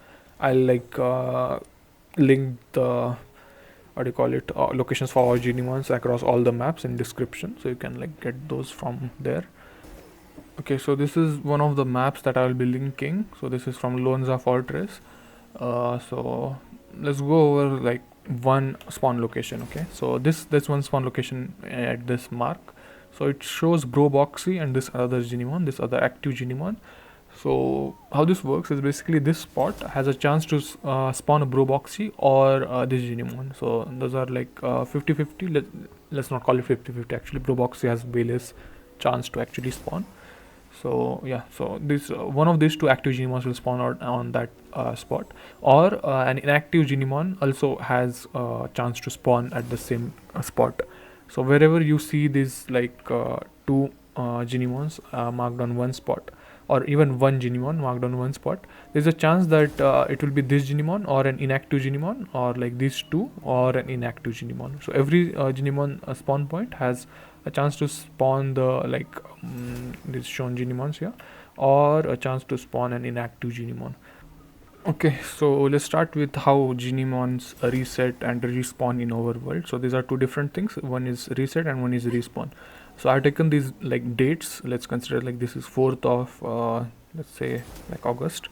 I'll like link the what do you call it locations for all Geniemons across all the maps in description, so you can like get those from there. Okay, so this is one of the maps that I will be linking. So this is from Lonza Fortress. So let's go over like one spawn location. Okay, so this one spawn location at this mark. So it shows Boxie and this other Geniemon, this other active Geniemon. So how this works is basically this spot has a chance to spawn a Boxie or this Geniemon. So those are like 50-50. Let's not call it 50-50. Actually, Boxie has way less chance to actually spawn. So yeah, so this one of these two active Geniemons will spawn out on that spot, or an inactive Geniemon also has a chance to spawn at the same spot. So wherever you see these like two Geniemons marked on one spot, or even one Geniemon marked on one spot, there's a chance that it will be this Geniemon or an inactive Geniemon, or like these two or an inactive Geniemon. So every Geniemon spawn point has a chance to spawn the like these shown Geniemons here, or a chance to spawn an inactive Geniemon. Okay, so let's start with how Geniemons reset and respawn in overworld. So these are two different things. One is reset and one is respawn. So I've taken these like dates. Let's consider like this is 4th of let's say like August,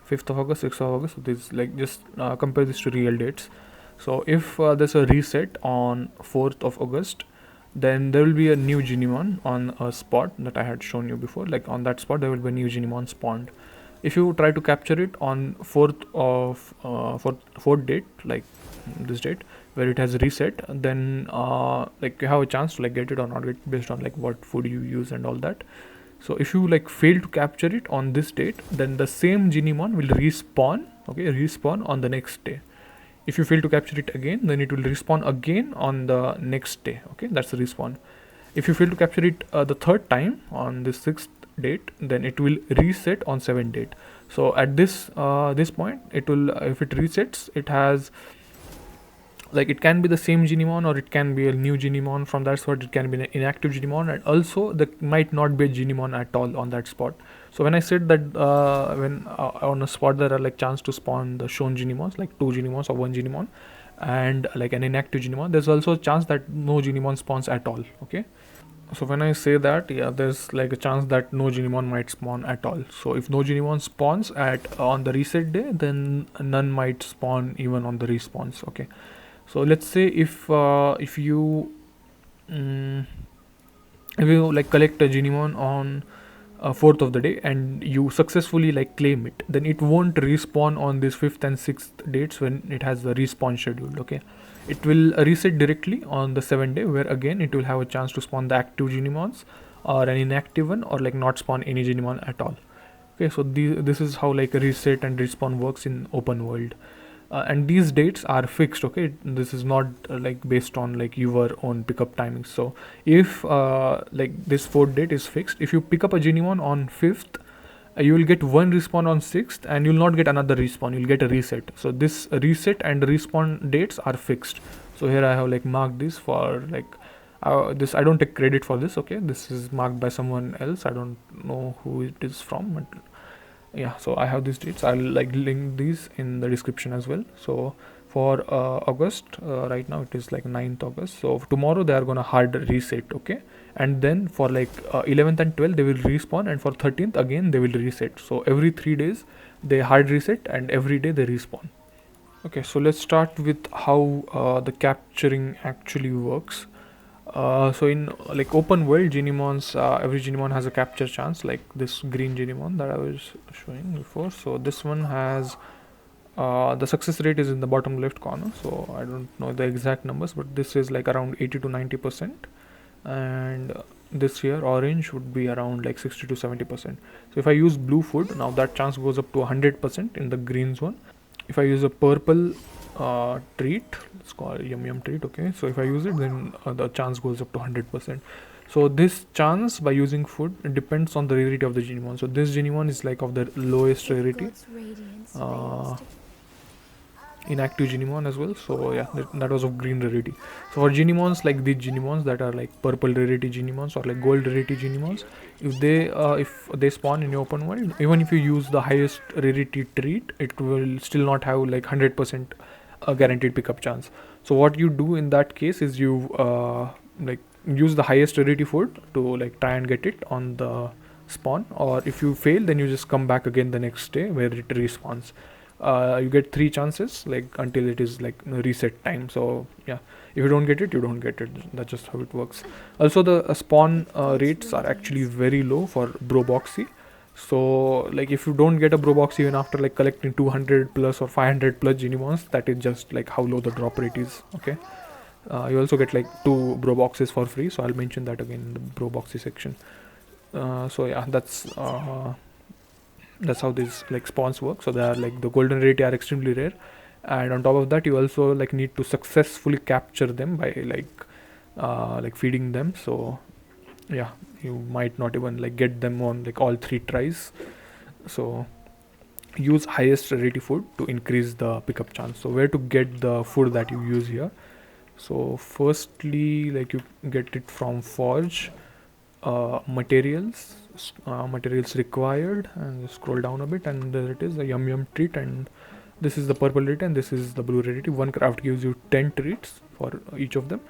5th of August, 6th of August. So this like just compare this to real dates. So if there's a reset on 4th of August, then there will be a new Geniemon on a spot that I had shown you before. Like on that spot there will be a new Geniemon spawned. If you try to capture it on 4th of fourth date, like this date where it has reset, then like you have a chance to like get it or not get based on like what food you use and all that. So if you like fail to capture it on this date, then the same Geniemon will respawn, okay, respawn on the next day. If you fail to capture it again, then it will respawn again on the next day, okay, that's the respawn. If you fail to capture it the third time on the 6th date, then it will reset on 7th date. So at this point, it will if it resets, it has like it can be the same Geniemon or it can be a new Geniemon from that spot. It can be an inactive Geniemon, and also there might not be a Geniemon at all on that spot. So when I said that when on a spot there are like chance to spawn the shown Geniemons, like 2 Geniemons or 1 Geniemon, and like an inactive Geniemon, there's also a chance that no Geniemon spawns at all, okay. So when I say that, yeah, there's like a chance that no Geniemon might spawn at all. So if no Geniemon spawns at on the reset day, then none might spawn even on the respawns, okay. So let's say if you like collect a Geniemon on 4th of the day and you successfully like claim it, then it won't respawn on this 5th and 6th dates when it has the respawn scheduled, okay. It will reset directly on the 7th day, where again it will have a chance to spawn the active Geniemons or an inactive one, or like not spawn any Geniemon at all, okay. So this is how like a reset and respawn works in open world. And these dates are fixed, okay. This is not like based on like your own pickup timings. So if like this 4th date is fixed, if you pick up a Geniemon on 5th, you will get 1 respawn on 6th and you'll not get another respawn, you'll get a reset. So this reset and respawn dates are fixed. So here I have like marked this for like this, I don't take credit for this, okay. This is marked by someone else, I don't know who it is from, but yeah. So I have these dates, I'll like link these in the description as well. So for August, right now it is like 9th August, so tomorrow they are gonna hard reset, okay. And then for like 11th and 12th they will respawn, and for 13th again they will reset. So every 3 days they hard reset and every day they respawn. Okay, so let's start with how the capturing actually works. So in like open world Geniemons, every Geniemon has a capture chance, like this green Geniemon that I was showing before. So this one has the success rate is in the bottom left corner, so I don't know the exact numbers, but this is like around 80 to 90%, and this here orange would be around like 60 to 70%. So if I use blue food, now that chance goes up to 100% in the greens one. If I use a purple treat, it's called yum treat, okay. So if I use it, then the chance goes up to 100%. So this chance by using food, it depends on the rarity of the Geniemon. So this Geniemon is like of the lowest rarity, inactive Geniemon as well. So yeah, that was of green rarity. So for Geniemons like these Geniemons that are like purple rarity Geniemons or like gold rarity Geniemons, if they spawn in the open world, even if you use the highest rarity treat, it will still not have like 100% guaranteed pickup chance. So what you do in that case is you like use the highest rarity food to like try and get it on the spawn, or if you fail, then you just come back again the next day where it respawns. You get 3 chances like until it is like reset time. So yeah, if you don't get it, you don't get it. That's just how it works. Also the spawn rates are actually very low for Boxie. So like if you don't get a Boxie even after like collecting 200 plus or 500 plus Geniemons, that is just like how low the drop rate is, okay. You also get like 2 Boxes for free, so I'll mention that again in the Boxie section. So yeah, that's how these like spawns work. So they are like the golden rarity are extremely rare, and on top of that you also like need to successfully capture them by like feeding them. So yeah, you might not even like get them on like all 3 tries. So use highest rarity food to increase the pickup chance. So where to get the food that you use here? So firstly, like you get it from Forge. Materials required, and scroll down a bit, and there it is, the yum treat, and this is the purple rarity and this is the blue rarity. One craft gives you 10 treats for each of them.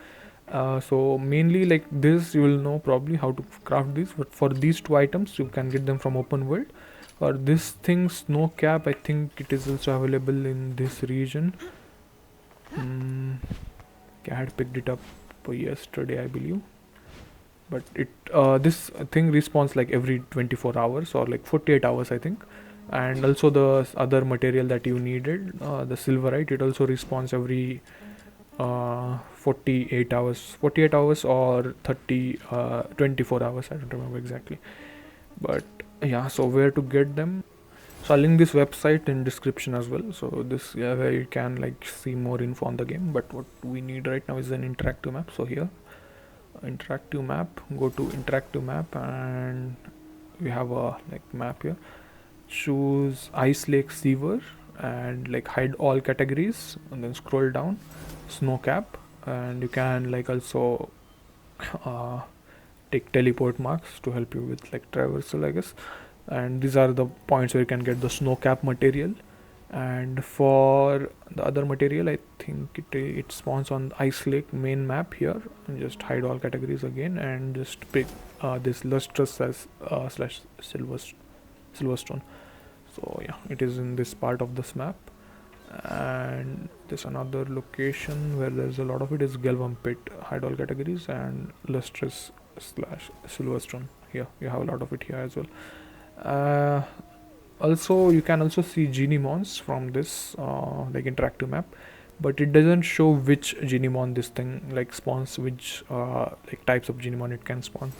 So mainly like this you will know probably how to craft these, but for these 2 items you can get them from open world. For this thing, snow cap, I think it is also available in this region. I had picked it up yesterday, I believe, but it this thing respawns like every 24 hours or like 48 hours, I think. And also the other material that you needed, the silverite, it also respawns every 48 hours or 24 hours, I don't remember exactly. But yeah, so where to get them? So I'll link this website in description as well, so this, yeah, where you can like see more info on the game. But what we need right now is an interactive map. So here, interactive map, go to interactive map, and we have a like map here. Choose Ice Lake Seaver and like hide all categories, and then scroll down, snow cap, and you can like also uh, take teleport marks to help you with like traversal, I guess. And these are the points where you can get the snow cap material. And for the other material, I think it spawns on Ice Lake main map here. And just hide all categories again, and just pick this lustrous as slash silverstone. So yeah, it is in this part of this map. And there's another location where there's a lot of it, is Galvam pit, hide all categories, and lustrous slash silverstone. Here you have a lot of it here as well. Also you can also see Geniemons from this like interactive map, but it doesn't show which Geniemon this thing like spawns, which like types of Geniemon it can spawn.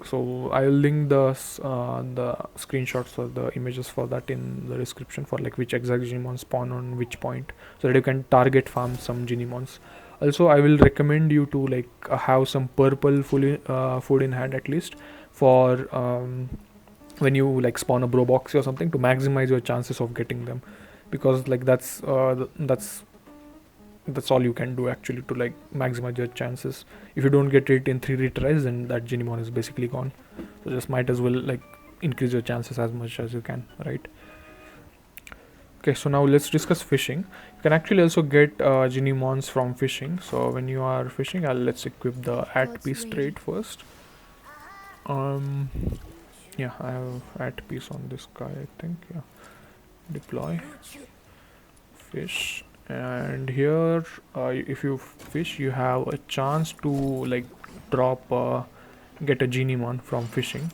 So I'll link the screenshots or the images for that in the description, for like which exact Geniemon spawn on which point, so that you can target farm some Geniemons. Also I will recommend you to like have some purple food in hand at least, for when you like spawn a bro Boxie or something, to maximize your chances of getting them, because like that's all you can do actually to like maximize your chances. If you don't get it in 3 retries, then that Geniemon is basically gone. So just might as well like increase your chances as much as you can, right? Okay, so now let's discuss fishing. You can actually also get Geniemons from fishing. So when you are fishing, let's equip the at peace trait first. Yeah, I have at peace on this guy, I think. Yeah, deploy fish. And here if you fish, you have a chance to like drop get a Geniemon from fishing.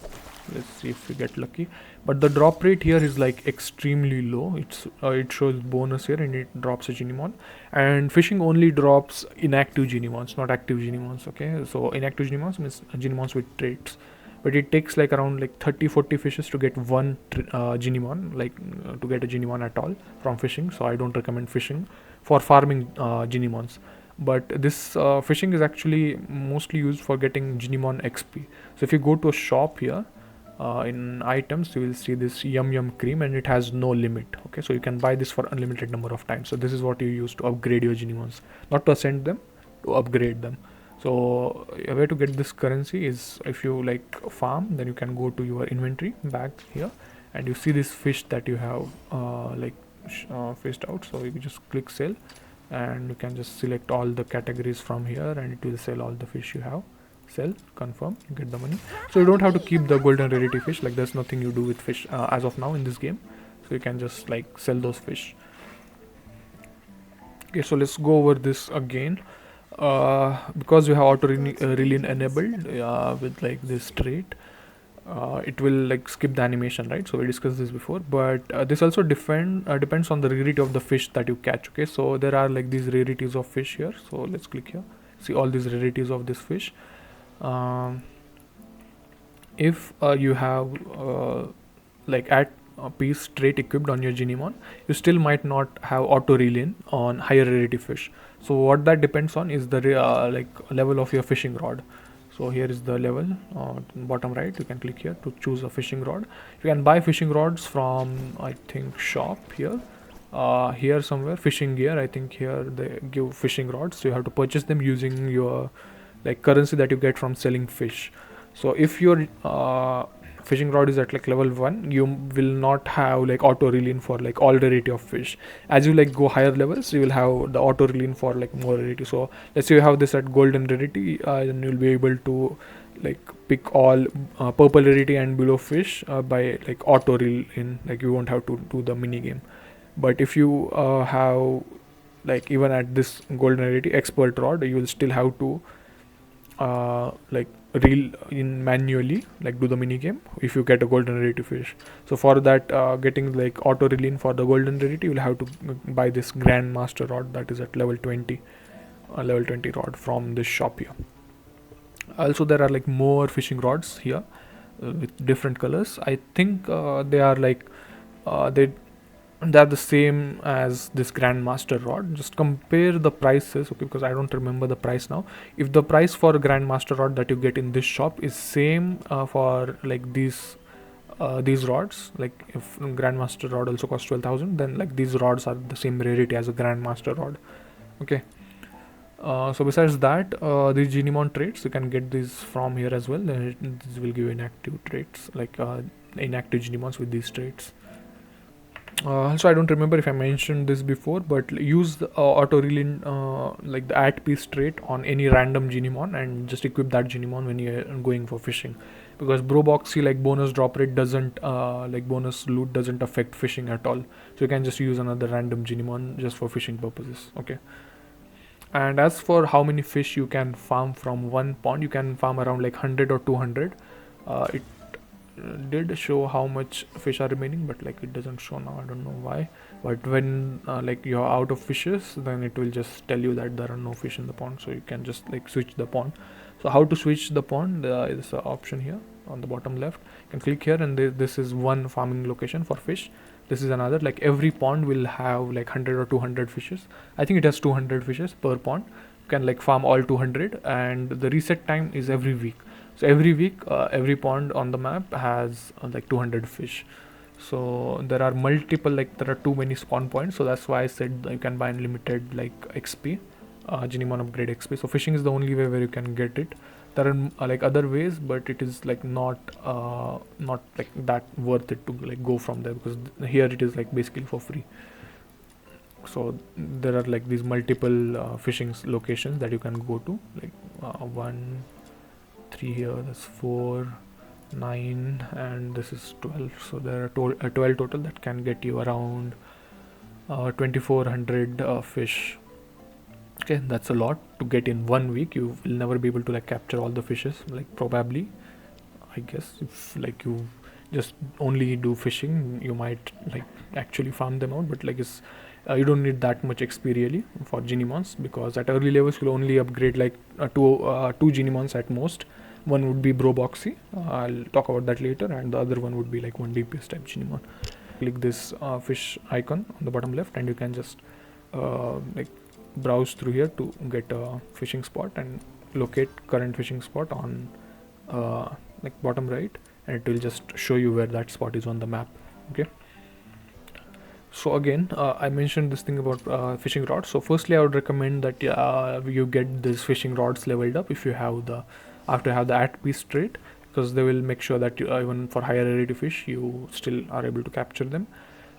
Let's see if we get lucky. But the drop rate here is like extremely low. It shows bonus here, and it drops a Geniemon. And fishing only drops inactive Geniemons, not active Geniemons. Okay, so inactive Geniemons means Geniemons with traits. But it takes like around like 30-40 fishes to get one Geniemon, like to get a Geniemon at all from fishing. So I don't recommend fishing for farming Geniemons. But this fishing is actually mostly used for getting Geniemon XP. So if you go to a shop here, in items, you will see this Yum Yum cream, and it has no limit. Okay, so you can buy this for unlimited number of times. So this is what you use to upgrade your Geniemons, not to ascend them, to upgrade them. So a way to get this currency is, if you like farm, then you can go to your inventory back here, and you see this fish that you have fished out. So you just click sell, and you can just select all the categories from here, and it will sell all the fish you have. Sell, confirm, you get the money. So you don't have to keep the golden rarity fish, like there's nothing you do with fish as of now in this game. So you can just like sell those fish. Okay, so let's go over this again. Because you have auto reline enabled with like this trait, it will like skip the animation, right? So we discussed this before, but this also depends on the rarity of the fish that you catch. Okay, so there are like these rarities of fish here. So let's click here, see all these rarities of this fish. If you have like at a piece trait equipped on your Geniemon, you still might not have auto reline on higher rarity fish. So what that depends on is the like level of your fishing rod. So here is the level, bottom right, you can click here to choose a fishing rod. You can buy fishing rods from, I think, shop here. Here somewhere, fishing gear, I think here they give fishing rods, so you have to purchase them using your like currency that you get from selling fish. So if your fishing rod is at like level 1, you will not have like auto reline for like all rarity of fish. As you like go higher levels, you will have the auto reline for like more rarity. So let's say you have this at golden rarity, then you'll be able to like pick all purple rarity and below fish by like auto reline, like you won't have to do the mini game. But if you have like even at this golden rarity expert rod, you will still have to like reel in manually, like do the mini game if you get a golden rarity fish. So for that, getting like auto reel in for the golden rarity, you will have to buy this grandmaster rod that is at level 20, level 20 rod from this shop here. Also there are like more fishing rods here with different colors. I think they are like they're the same as this grandmaster rod. Just compare the prices, okay, because I don't remember the price now. If the price for a grandmaster rod that you get in this shop is same for like these rods, like if grandmaster rod also costs 12,000, then like these rods are the same rarity as a grandmaster rod. Okay. So besides that, these Geniemon traits, you can get these from here as well. Then this will give you inactive traits, like inactive Geniemons with these traits. Also, I don't remember if I mentioned this before, but use the auto reel in like the at piece trait on any random Geniemon and just equip that Geniemon when you're going for fishing, because Boxie like bonus drop rate doesn't like bonus loot doesn't affect fishing at all. So you can just use another random Geniemon just for fishing purposes. Okay. And as for how many fish you can farm from one pond, you can farm around like 100 or 200. It did show how much fish are remaining, but like it doesn't show now, I don't know why. But when like you're out of fishes, then it will just tell you that there are no fish in the pond, so you can just like switch the pond. So how to switch the pond, is an option here on the bottom left. You can click here, and this is one farming location for fish. This is another, like every pond will have like 100 or 200 fishes. I think it has 200 fishes per pond. You can like farm all 200, and the reset time is every week. So every week, every pond on the map has like 200 fish. So there are multiple, like there are too many spawn points. So that's why I said you can buy unlimited like XP, Geniemon upgrade XP. So fishing is the only way where you can get it. There are like other ways, but it is like not like that worth it to like go from there, because here it is like basically for free. So there are like these multiple fishing locations that you can go to, like 1 3 here, that's 4 9, and this is 12. So there are 12 total that can get you around 2400 fish. Okay, that's a lot to get in 1 week. You will never be able to like capture all the fishes, like probably, I guess, if like you just only do fishing, you might like actually farm them out, but like it's you don't need that much XP really for Geniemons, because at early levels you'll only upgrade like two Geniemons at most. One would be Boxie, I'll talk about that later, and the other one would be like one DPS type Geniemon. Click this fish icon on the bottom left, and you can just like browse through here to get a fishing spot and locate current fishing spot on like bottom right, and it will just show you where that spot is on the map. Okay. So again, I mentioned this thing about fishing rods. So firstly, I would recommend that you get these fishing rods leveled up if you have the after you have the at piece trait, because they will make sure that you, even for higher rarity fish, you still are able to capture them.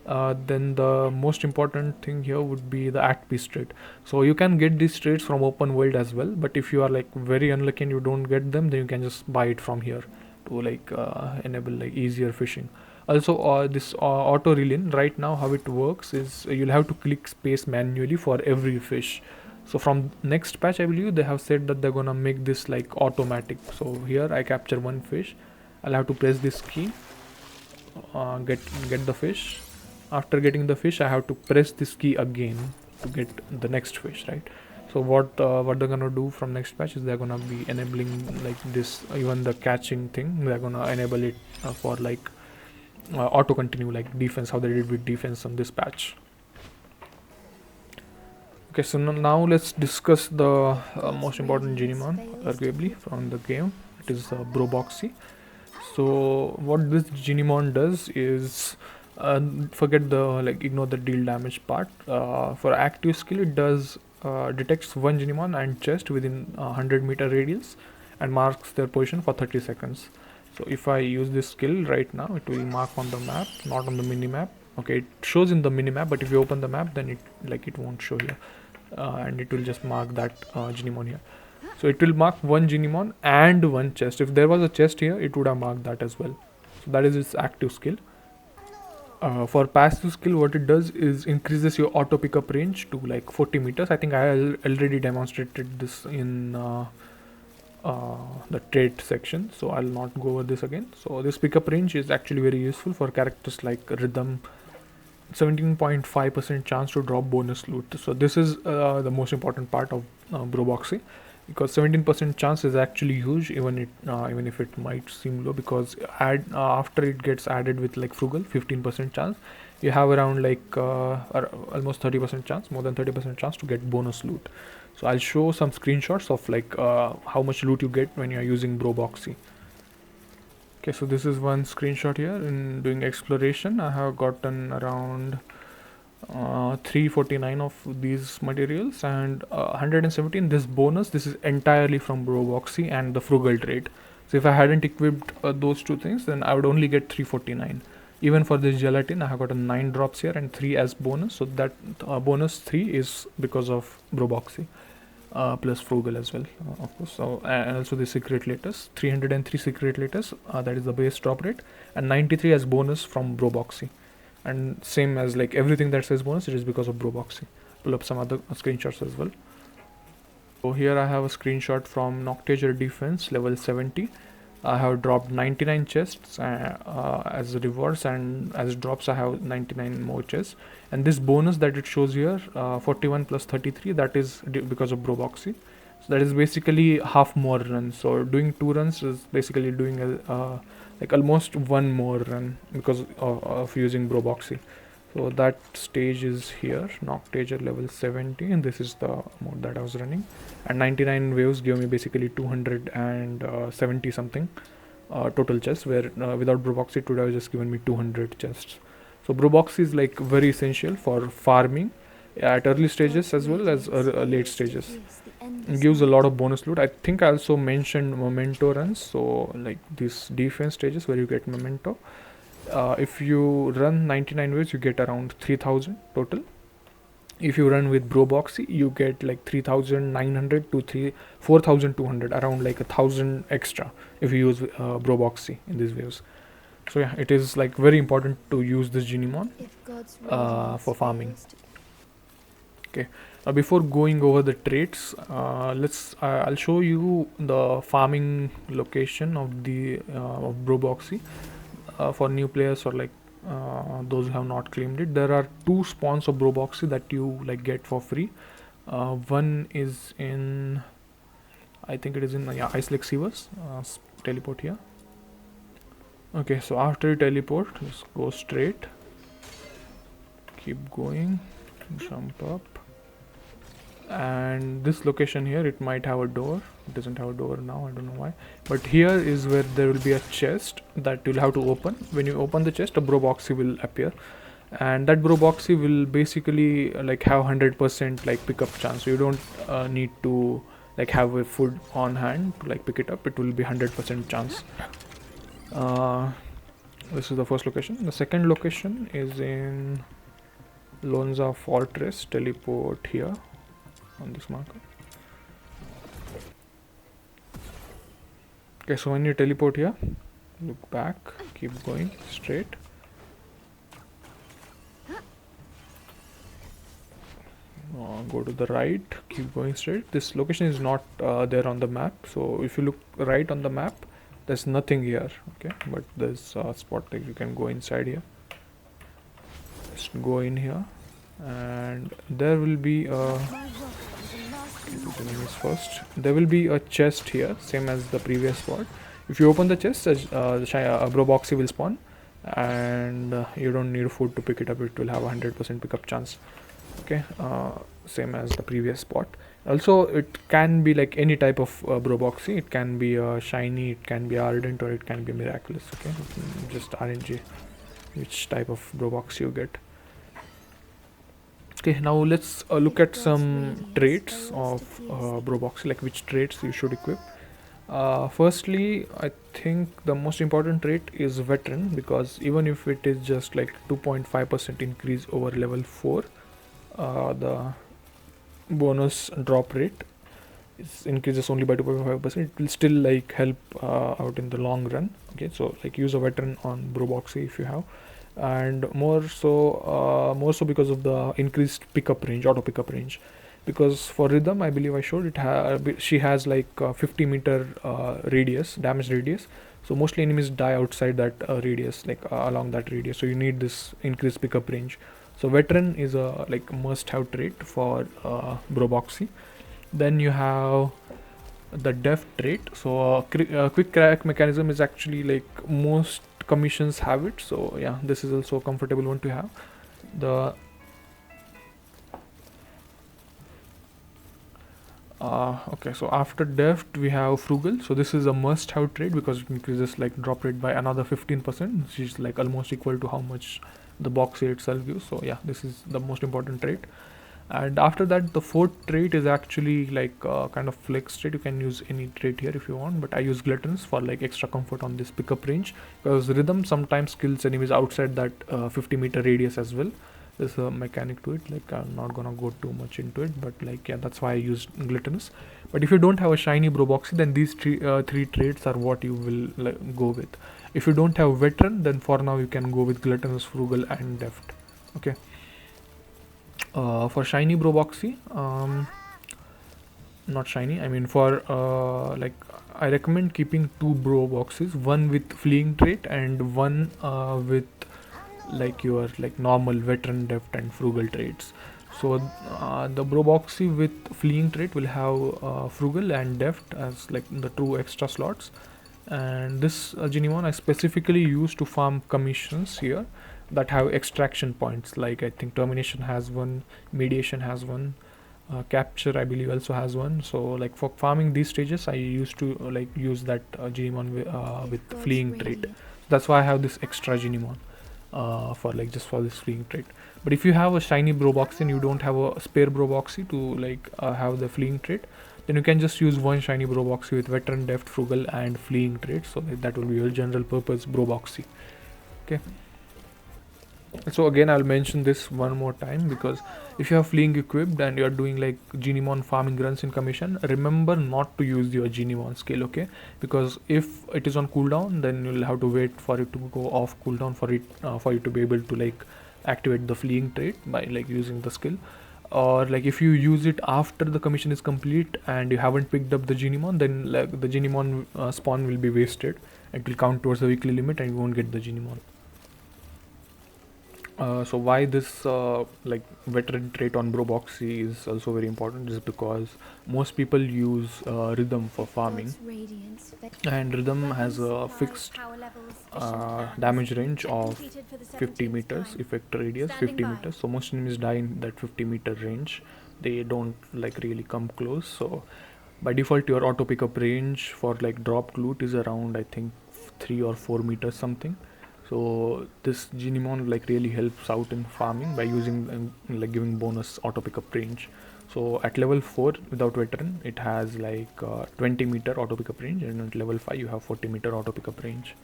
Then the most important thing here would be the at piece trait. So you can get these traits from open world as well, but if you are like very unlucky and you don't get them, then you can just buy it from here to like enable like easier fishing. Also this auto reel in, right now how it works is you'll have to click space manually for every fish. So from next patch, I believe they have said that they're gonna make this like automatic. So here I capture one fish, I'll have to press this key, get the fish. After getting the fish, I have to press this key again to get the next fish, right? So what they're gonna do from next patch is they're gonna be enabling like this, even the catching thing, they're gonna enable it for like auto continue, like defense, how they did with defense on this patch. Okay, so now let's discuss the most important Geniemon arguably from the game. It is Boxie. So what this Geniemon does is forget the like ignore the deal damage part. For active skill, it does detects one Geniemon and chest within 100-meter radius and marks their position for 30 seconds. So if I use this skill right now, it will mark on the map, not on the mini map. Okay, it shows in the mini map, but if you open the map, then it won't show here, and it will just mark that Geniemon here. So it will mark one Geniemon and one chest. If there was a chest here, it would have marked that as well. So that is its active skill. For passive skill, what it does is increases your auto pickup range to like 40 meters. I think I already demonstrated this in the trait section, so I'll not go over this again. So this pickup range is actually very useful for characters like Rhythm. 17.5% chance to drop bonus loot. So this is the most important part of Boxie, because 17% chance is actually huge, even if it might seem low, because after it gets added with like Frugal 15% chance, you have around like almost 30% chance, more than 30% chance to get bonus loot. So I'll show some screenshots of like how much loot you get when you're using Boxie. Okay, so this is one screenshot here. In doing exploration, I have gotten around 349 of these materials, and 117 this bonus. This is entirely from Boxie and the Frugal trait. So if I hadn't equipped those two things, then I would only get 349. Even for this gelatin, I have gotten 9 drops here and 3 as bonus. So that bonus 3 is because of Boxie. Plus Frugal as well, of course. So and also the secret letters, 303 secret letters, that is the base drop rate, and 93 as bonus from Boxie. And same as like everything that says bonus, it is because of Boxie. Pull up some other screenshots as well. So here I have a screenshot from Noctager Defense level 70. I have dropped 99 chests as rewards, and as drops I have 99 more chests. And this bonus that it shows here, 41 plus 33, that is because of Boxie. So that is basically half more runs. So doing 2 runs is basically doing like almost 1 more run because of using Boxie. So that stage is here, Noctager level 70, and this is the mode that I was running. And 99 waves give me basically 270 something total chests, where without Boxie it would have just given me 200 chests. So Boxie is like very essential for farming at early stages as well as late stages. It gives a lot of bonus loot. I think I also mentioned memento runs, so like these defense stages where you get memento. If you run 99 waves, you get around 3000 total. If you run with Boxie, you get like 3900 to 4200, around like 1000 extra if you use Boxie in these waves. So yeah, it is like very important to use this Geniemon for farming. Okay, before going over the traits, I'll show you the farming location of the of Boxie. For new players or like those who have not claimed it, there are 2 spawns of Boxie that you like get for free. One is in, I think it is in Ice Lake Sewers. Teleport here. Okay, so after you teleport, just go straight, keep going, jump up, and this location here, it might have a door. It doesn't have a door now, I don't know why, but here is where there will be a chest that you'll have to open. When you open the chest, a Boxie will appear, and that Boxie will basically like have 100% like pickup chance. So you don't need to like have a food on hand to like pick it up. It will be 100% chance. This is the first location. The second location is in Lonza Fortress. Teleport here on this marker. Okay, so when you teleport here, look back, keep going straight. Go to the right, keep going straight. This location is not there on the map, so if you look right on the map, there's nothing here. Okay, but there's a spot like you can go inside here. Just go in here, and there will be a first. There will be a chest here, same as the previous spot. If you open the chest, a Boxie will spawn, and you don't need food to pick it up. It will have 100% pickup chance. Okay, same as the previous spot. Also, it can be like any type of Boxie. It can be a shiny, it can be ardent, or it can be miraculous. Okay, just RNG which type of Boxie you get. Okay, now let's look at some traits of Boxie, like which traits you should equip. Firstly, I think the most important trait is veteran, because even if it is just like 2.5% increase over level 4, the bonus drop rate increases only by 2.5%. It will still like help out in the long run. Okay, so like use a veteran on Boxie if you have, and more so because of the increased pickup range, auto pickup range, because for Rhythm, I believe I showed it, she has like 50-meter radius, damage radius. So mostly enemies die outside that radius, like along that radius. So you need this increased pickup range. So Veteran is a like must-have trait for Boxie. Then you have the Def trait. So quick crack mechanism is actually like most commissions have it. So yeah, this is also a comfortable one to have. The okay, so after Deft we have Frugal. So this is a must-have trait because it increases like drop rate by another 15%, which is like almost equal to how much the Boxie itself gives. So yeah, this is the most important trait. And after that, the fourth trait is actually like kind of flex trait. You can use any trait here if you want, but I use Gluttons for like extra comfort on this pickup range, because Rhythm sometimes kills enemies outside that 50-meter radius as well. There's a mechanic to it, like I'm not gonna go too much into it, but like yeah, that's why I used Gluttons. But if you don't have a shiny Boxie, then these three traits are what you will like, go with. If you don't have Veteran, then for now you can go with Gluttonous, Frugal and Deft. Okay. For shiny Boxie, not shiny, I mean for like I recommend keeping two boxes, one with fleeing trait and one with like your like normal Veteran, Deft and Frugal traits. So the Boxie with fleeing trait will have Frugal and Deft as like the two extra slots, and this Geniemon I specifically use to farm commissions here that have extraction points. Like I think Termination has one, Mediation has one, Capture I believe also has one. So like for farming these stages, I used to like use that Geniemon with fleeing trait. That's why I have this extra Geniemon for like just for this fleeing trait. But if you have a shiny Boxie and you don't have a spare Boxie to like have the fleeing trait, then you can just use one shiny Boxie with Veteran, Deft, Frugal and fleeing trait. So that will be your general purpose Boxie. Okay. So again, I'll mention this one more time, because if you have fleeing equipped and you're doing like Geniemon farming runs in commission, remember not to use your Geniemon skill, okay? Because if it is on cooldown, then you'll have to wait for it to go off cooldown for it for you to be able to like activate the fleeing trait by like using the skill. Or like if you use it after the commission is complete and you haven't picked up the Geniemon, then like the Geniemon spawn will be wasted. It will count towards the weekly limit and you won't get the Geniemon. So why this like Veteran trait on Boxie is also very important is because most people use Rhythm for farming, and Rhythm has a fixed damage range of 50 meters, effect radius 50 meters. So most enemies die in that 50-meter range. They don't like really come close. So by default your auto pickup range for like dropped loot is around I think 3 or 4 meters something. So this Geniemon like really helps out in farming by using like giving bonus auto pickup range. So at level 4 without Veteran, it has like 20-meter auto pickup range, and at level 5 you have 40-meter auto pickup range.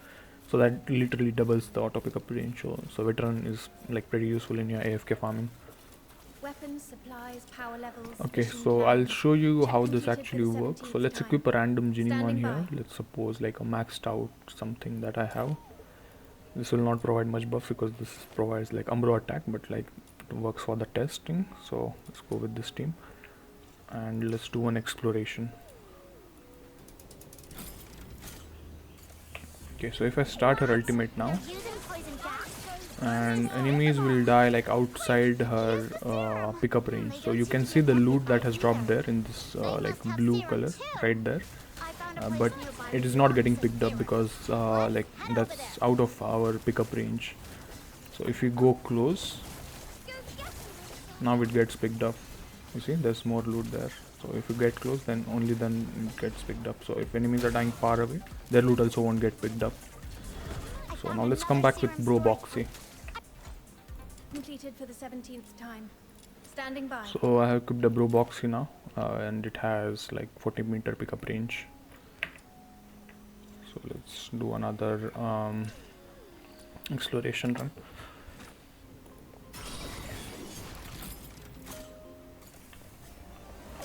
So that literally doubles the auto pickup range. So Veteran is like pretty useful in your AFK farming. Weapons, supplies, power levels. Okay, so I'll show you how this actually works. So let's equip a random Geniemon here. Let's suppose like a maxed out something that I have. This will not provide much buff because this provides like Umbro attack, but like it works for the testing. So let's go with this team and let's do an exploration. Okay, so if I start her ultimate now, and enemies will die like outside her pickup range. So you can see the loot that has dropped there in this like blue color right there. But it is not getting picked up because like that's out of our pickup range. So if we go close, now it gets picked up. You see there's more loot there. So if you get close, then only then it gets picked up. So if enemies are dying far away, their loot also won't get picked up. So now let's come back with Boxie. Completed for the 17th time. Standing by. So I have equipped the Boxie now, and it has like 40-meter pickup range. So let's do another exploration run.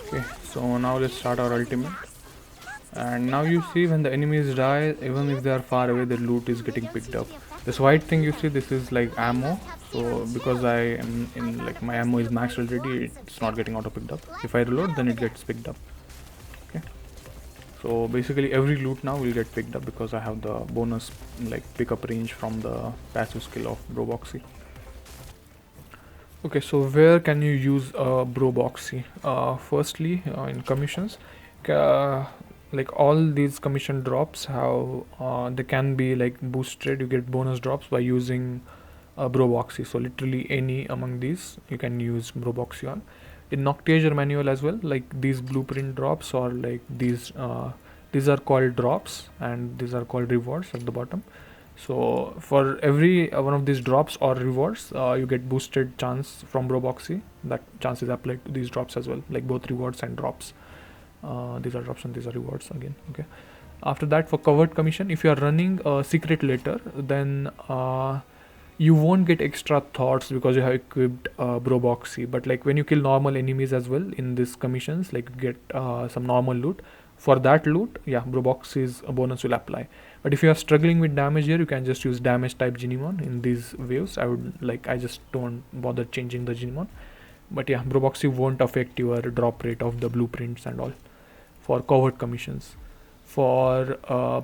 Okay, so now let's start our ultimate. And now you see when the enemies die, even if they are far away, their loot is getting picked up. This white thing you see, this is like ammo. Must have seen So on because too. I am in like my ammo is maxed already, it's not getting auto picked up. If I reload, then it gets picked up. Okay. So basically every loot now will get picked up because I have the bonus like pickup range from the passive skill of Boxie. Okay, so where can you use Boxie? Firstly, in commissions, ca- like all these commission drops have they can be like boosted. You get bonus drops by using Boxie. So literally any among these you can use Boxie on. In Noctager manual as well, like these blueprint drops or like these are called drops and these are called rewards at the bottom. So for every one of these drops or rewards, you get boosted chance from Boxie. That chance is applied to these drops as well, like both rewards and drops. These are drops and these are rewards again. Okay. After that, for covered commission, if you are running a secret letter, then you won't get extra thoughts because you have equipped Boxie. But like when you kill normal enemies as well in these commissions, like get some normal loot. For that loot, yeah, Boxie's bonus will apply. But if you are struggling with damage here, you can just use damage type Geniemon in these waves. I just don't bother changing the Geniemon. But yeah, Boxie won't affect your drop rate of the blueprints and all for covert commissions. For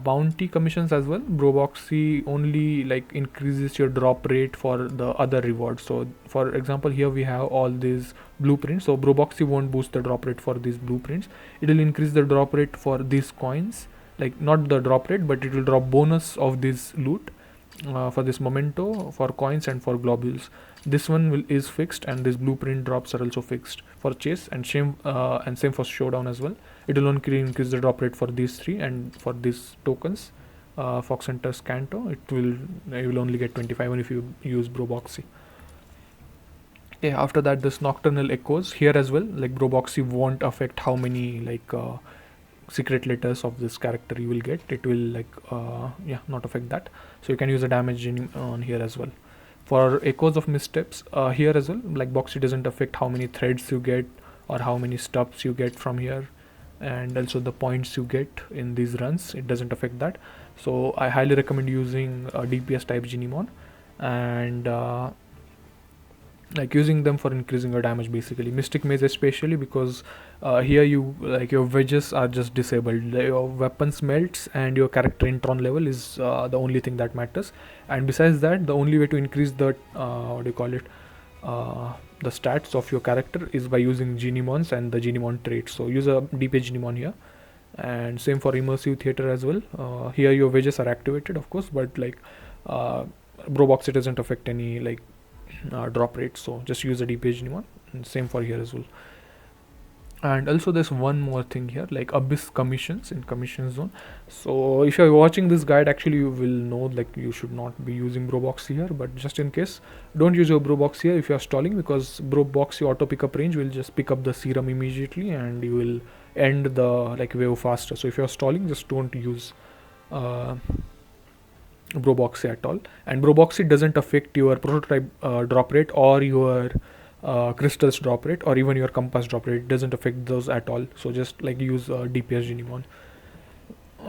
bounty commissions as well, Boxie only like increases your drop rate for the other rewards. So for example, here we have all these blueprints. So Boxie won't boost the drop rate for these blueprints. It will increase the drop rate for these coins, like not the drop rate, but it will drop bonus of this loot for this memento, for coins and for globules. This one is fixed, and this blueprint drops are also fixed for chase and same for showdown as well. It will only increase the drop rate for these three, and for these tokens, Fox Hunter's Canto, you will only get 25 if you use Boxie. Okay, after that, this Nocturnal Echoes here as well. Like Boxie won't affect how many like secret letters of this character you will get. It will like not affect that. So you can use the damage on here as well. For Echoes of Missteps, here as well, like Boxie doesn't affect how many threads you get or how many stops you get from here, and also the points you get in these runs. It doesn't affect that. So I highly recommend using DPS type Geniemon and like using them for increasing your damage, basically Mystic Maze especially, because here you like your wedges are just disabled. Your weapons melts and your character intron level is the only thing that matters. And besides that, the only way to increase the what do you call it, the stats of your character is by using Geniemons and the Geniemon traits. So use a DPS Geniemon here, and same for immersive theater as well. Here your wedges are activated, of course, but like Boxie doesn't affect any like drop rate, so just use the DPS Geniemon, and same for here as well. And also there's one more thing here, like Abyss commissions in commission zone. So if you're watching this guide, actually you will know like you should not be using Boxie here, but just in case, don't use your Boxie here if you're stalling, because Boxie auto pickup range will just pick up the serum immediately and you will end the like wave faster. So if you're stalling, just don't use Boxie at all. And Boxie doesn't affect your prototype drop rate or your crystals drop rate or even your compass drop rate. It doesn't affect those at all. So just like use DPS Geniemon.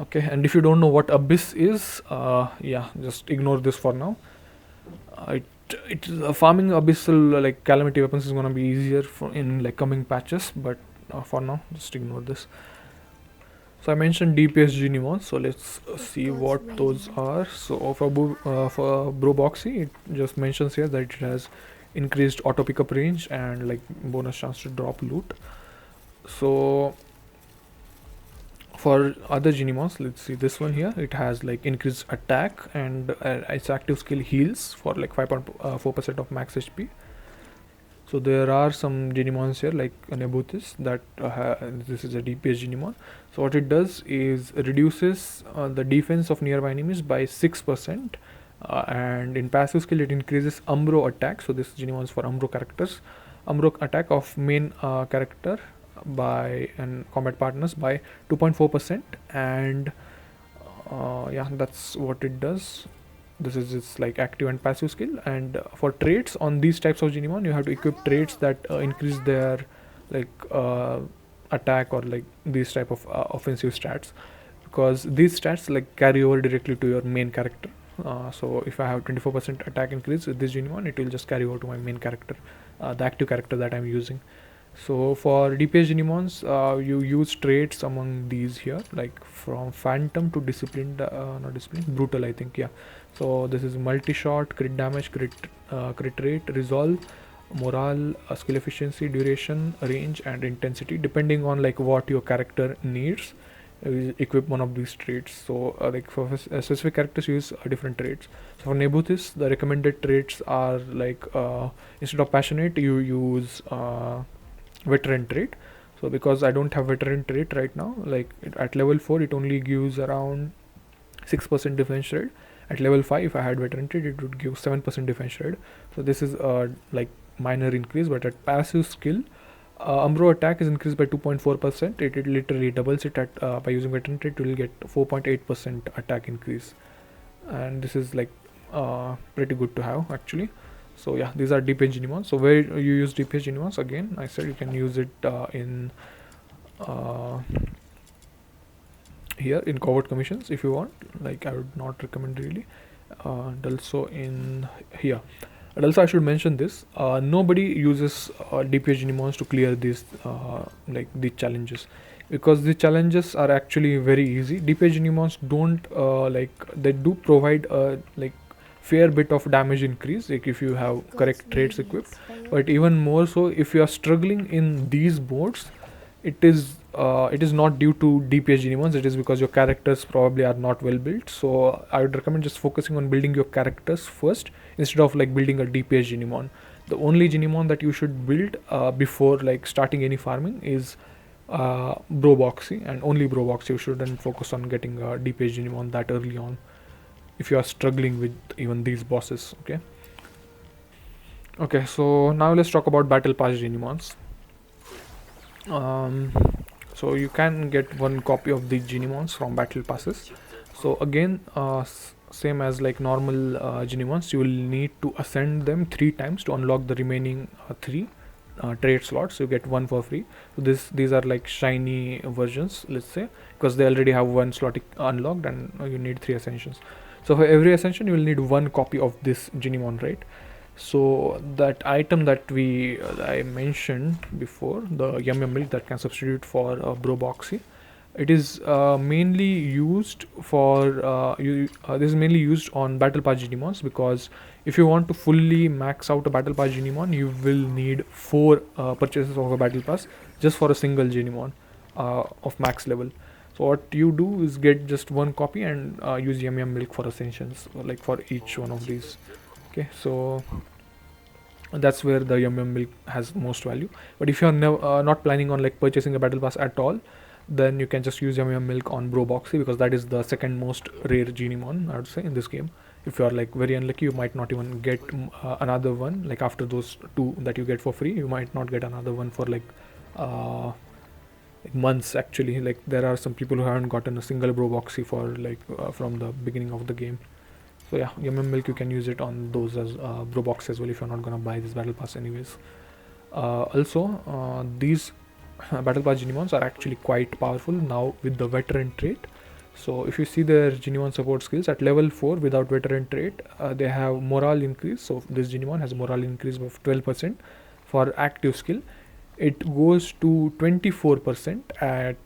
Okay, and if you don't know what Abyss is, just ignore this for now. Farming abyssal like calamity weapons is gonna be easier in like coming patches, but for now just ignore this. So I mentioned DPS Geniemons, so let's see what those are. So for Boxie, it just mentions here that it has increased auto pickup range and like bonus chance to drop loot. So for other Geniemons, let's see this one here. It has like increased attack and its active skill heals for like 5.4% of max HP. So there are some Geniemons here like Nebuthis that this is a DPS Geniemon. So what it does is reduces the defense of nearby enemies by 6%, and in passive skill it increases Umbro attack. So this Geniemon is for Umbro characters. Umbro attack of main character by and combat partners by 2.4%, and that's what it does. This is its like active and passive skill. And for traits on these types of Geniemon, you have to equip traits that increase their like attack or like these type of offensive stats, because these stats like carry over directly to your main character. So if I have 24% attack increase with this Geniemon, it will just carry over to my main character, the active character that I'm using. So for DPS Geniemons, you use traits among these here, like from Phantom to Disciplined, not Disciplined, Brutal, I think, yeah. So this is multi-shot, crit damage, crit rate, resolve, morale, skill efficiency, duration, range, and intensity, depending on like what your character needs. Equip one of these traits. So like for specific characters, use different traits. So for Nebuthis, the recommended traits are like instead of passionate, you use veteran trait. So because I don't have veteran trait right now, like at level 4 it only gives around 6% defense rate. At level 5, if I had veteran trait, it would give 7% defense rate. So this is like minor increase. But at passive skill, Umbro attack is increased by 2.4%. It literally doubles it at by using veteran trait. You will get 4.8% attack increase, and this is like pretty good to have actually. So yeah, these are DPS Geniemons. So where you use DPS Geniemons, again I said you can use it in here in covert commissions if you want. Like I would not recommend really, and also in here. And also I should mention this, nobody uses DPS Geniemons to clear these like the challenges, because the challenges are actually very easy. DPS Geniemons don't like, they do provide like fair bit of damage increase, like if you have correct traits equipped, but even more so if you are struggling in these boards, it is not due to DPS Geniemons, it is because your characters probably are not well built. So I would recommend just focusing on building your characters first instead of like building a DPS Geniemon. The only Geniemon that you should build before like starting any farming is Boxie, and only Boxie. You shouldn't focus on getting a DPS Geniemon that early on if you are struggling with even these bosses. Okay, so now let's talk about Battlepass Geniemons. So you can get one copy of the Geniemons from battle passes. So again, same as like normal Geniemons, you will need to ascend them 3 times to unlock the remaining 3 trade slots. You get 1 for free. So these are like shiny versions, let's say, because they already have 1 slot unlocked, and you need 3 ascensions. So for every ascension you will need 1 copy of this Geniemon, right? So that item that I mentioned before, the Yum Yum milk that can substitute for Boxie, it is mainly used for this is mainly used on Battle Pass Geniemons, because if you want to fully max out a Battle Pass Geniemon, you will need 4 purchases of a Battle Pass just for a single Geniemon of max level. So what you do is get just 1 copy and use Yum Yum milk for ascensions, like for each one of these. Okay, so that's where the Yum Yum milk has most value. But if you're not planning on like purchasing a battle pass at all, then you can just use Yum Yum milk on Boxie, because that is the second most rare Geniemon, I would say, in this game. If you are like very unlucky, you might not even get another one. Like after those 2 that you get for free, you might not get another one for like months actually. Like there are some people who haven't gotten a single Boxie for like from the beginning of the game. So yeah, Yum Yum milk, you can use it on those as Box as well if you're not gonna buy this battle pass anyways. Also, these battle pass Geniemons are actually quite powerful now with the veteran trait. So if you see their Geniemon support skills at level 4 without veteran trait, they have morale increase. So this Geniemon has a morale increase of 12%. For active skill, it goes to 24% at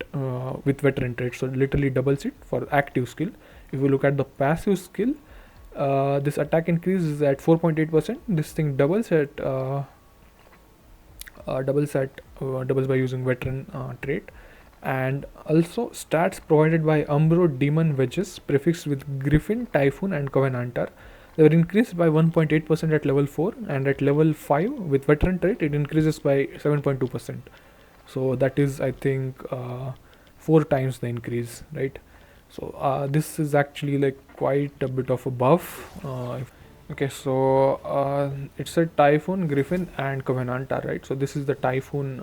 with veteran trait, so literally doubles it for active skill. If you look at the passive skill, this attack increase is at 4.8%. This thing doubles by using veteran trait. And also stats provided by Umbro demon wedges prefixed with Griffin, Typhoon and Covenanter. They were increased by 1.8% at level 4, and at level 5 with veteran trait it increases by 7.2%. So that is, I think, 4 times the increase, right? So this is actually like quite a bit of a buff. Okay, so it's a Typhoon, Griffin and Covenanter, right? So this is the Typhoon,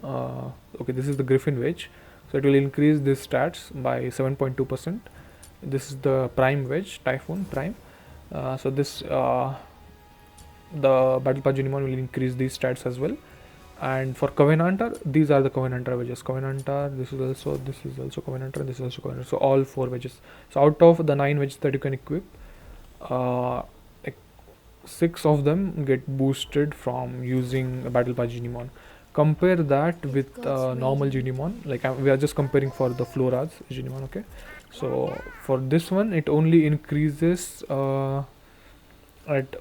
okay, this is the Griffin wedge. So it will increase this stats by 7.2%. This is the Prime wedge, Typhoon Prime. So this the Battle Pass Geniemon will increase these stats as well. And for Covenanter, these are the Covenanter wedges. Covenanter, this is also Covenanter, this is also Covenanter. So all 4 wedges. So out of the 9 wedges that you can equip, uh, like 6 of them get boosted from using a Battle Pass Geniemon. Compare that If with God's normal radiant. Geniemon. Like we are just comparing for the Flora's Geniemon. Okay, so for this one, it only increases.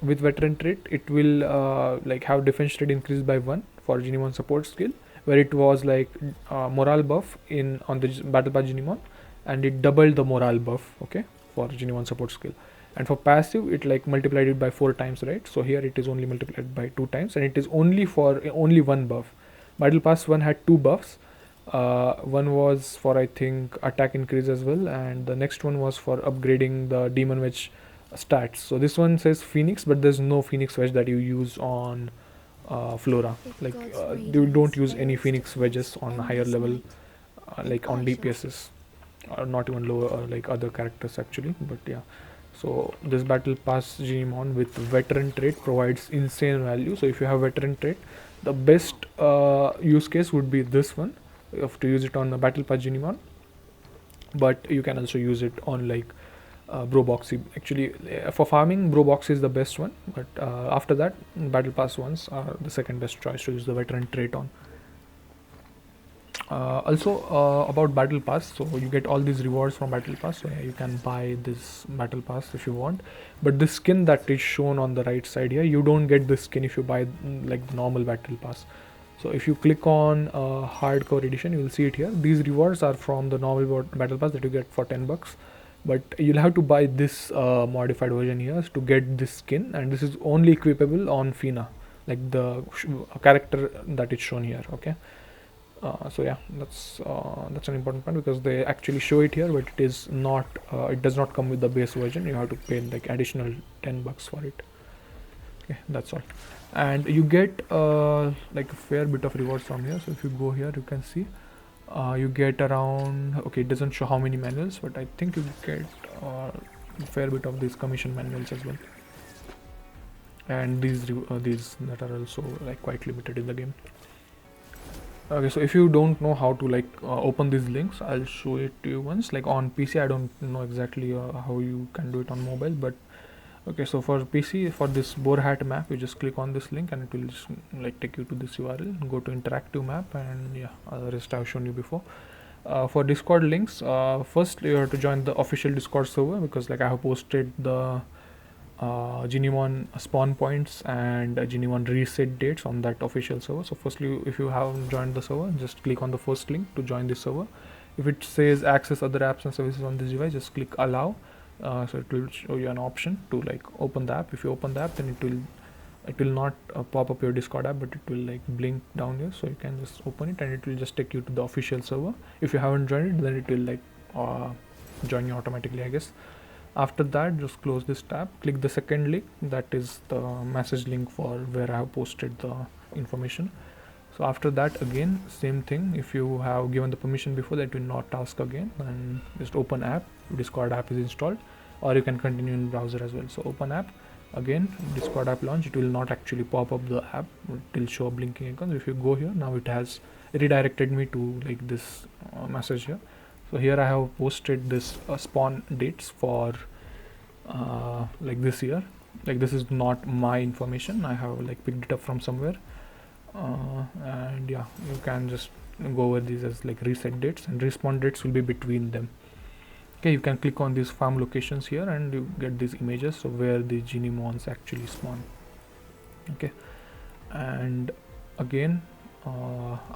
With veteran trait, it will like have defense rate increased by 1 for Geniemon support skill, where it was like morale buff in on the Battle Pass Geniemon, and it doubled the morale buff, okay, for Geniemon support skill. And for passive, it like multiplied it by 4 times, right? So here it is only multiplied by 2 times, and it is only for only one buff. Battle Pass 1 had 2 buffs. One was for, I think, attack increase as well, and the next one was for upgrading the demon wedge stats. So this one says Phoenix, but there's no Phoenix wedge that you use on Flora. If Like God's you don't radiance use any fails to Phoenix quench wedges on higher endless level, night, then like on I shall DPSs, or not even lower, like other characters actually. But yeah, so this Battle Pass Geniemon with veteran trait provides insane value. So if you have veteran trait, the best use case would be this one. You have to use it on the Battle Pass Geniemon, but you can also use it on like Bro Boxie. Actually, for farming, Bro Boxie is the best one, but after that, Battle Pass ones are the second best choice to use the veteran trait on. Also about Battle Pass, so you get all these rewards from Battle Pass. So yeah, you can buy this Battle Pass if you want, but the skin that is shown on the right side here, you don't get this skin if you buy like the normal Battle Pass. So if you click on hardcore edition, you will see it here. These rewards are from the normal Battle Pass that you get for 10 bucks, but you'll have to buy this modified version here to get this skin, and this is only equipable on Fina, like the character that is shown here. Okay. So yeah, that's an important point, because they actually show it here, but it is not. It does not come with the base version. You have to pay like additional 10 bucks for it. Okay, that's all. And you get like a fair bit of rewards from here. So if you go here, you can see you get around. Okay, it doesn't show how many manuals, but I think you get a fair bit of these commission manuals as well. And these that are also like quite limited in the game. Okay, so if you don't know how to like open these links, I'll show it to you once. Like on PC, I don't know exactly how you can do it on mobile, but okay. So for PC, for this Boarhat map, you just click on this link and it will just like take you to this URL. Go to interactive map, and yeah, the rest I've shown you before. For Discord links, first you have to join the official Discord server, because like I have posted the Geniemon spawn points and Geniemon reset dates on that official server. So firstly, if you haven't joined the server, just click on the first link to join this server. If it says access other apps and services on this device, just click allow. So it will show you an option to like open the app. If you open the app, then it will not pop up your Discord app, but it will like blink down here, so you can just open it and it will just take you to the official server. If you haven't joined it, then it will like join you automatically, I guess. After that, just close this tab, click the second link, that is the message link for where I have posted the information. So after that, again same thing, if you have given the permission before, that will not ask again, and just open app. Discord app is installed, or you can continue in browser as well. So open app, again Discord app launch. It will not actually pop up the app, it will show a blinking icon. If you go here, now it has redirected me to like this message here. So here I have posted this spawn dates for like this year. Like this is not my information, I have like picked it up from somewhere, and yeah, you can just go over these as like reset dates, and respawn dates will be between them. Okay, you can click on these farm locations here and you get these images, so where the Geniemons actually spawn. Okay, and again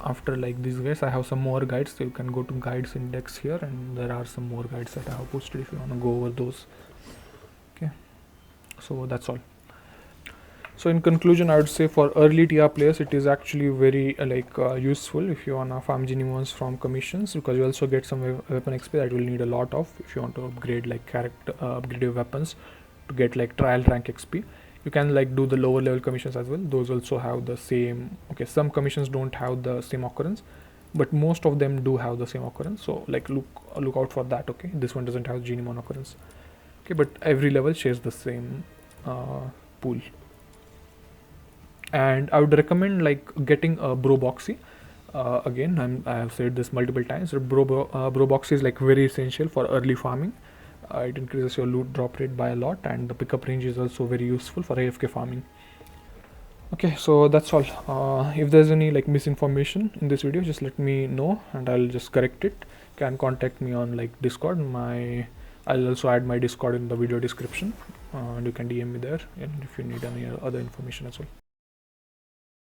after like these guys, I have some more guides, so you can go to guides index here, and there are some more guides that I have posted if you want to go over those. Okay, so that's all. So in conclusion, I would say for early TR players, it is actually very useful if you wanna farm Geniemons from commissions, because you also get some weapon XP that you will need a lot of if you want to upgrade like character upgrade your weapons to get like trial rank XP. You can like do the lower level commissions as well, those also have the same. Okay, some commissions don't have the same occurrence, but most of them do have the same occurrence, so like look out for that. Okay, this one doesn't have Geniemon occurrence. Okay, but every level shares the same pool. And I would recommend like getting a Bro Boxie. Again, I have said this multiple times, Bro Boxie is like very essential for early farming. It increases your loot drop rate by a lot, and the pickup range is also very useful for AFK farming. Okay, so that's all. If there's any like misinformation in this video, just let me know and I'll just correct it. You can contact me on like Discord. I'll also add my Discord in the video description, and you can DM me there, and if you need any other information as well.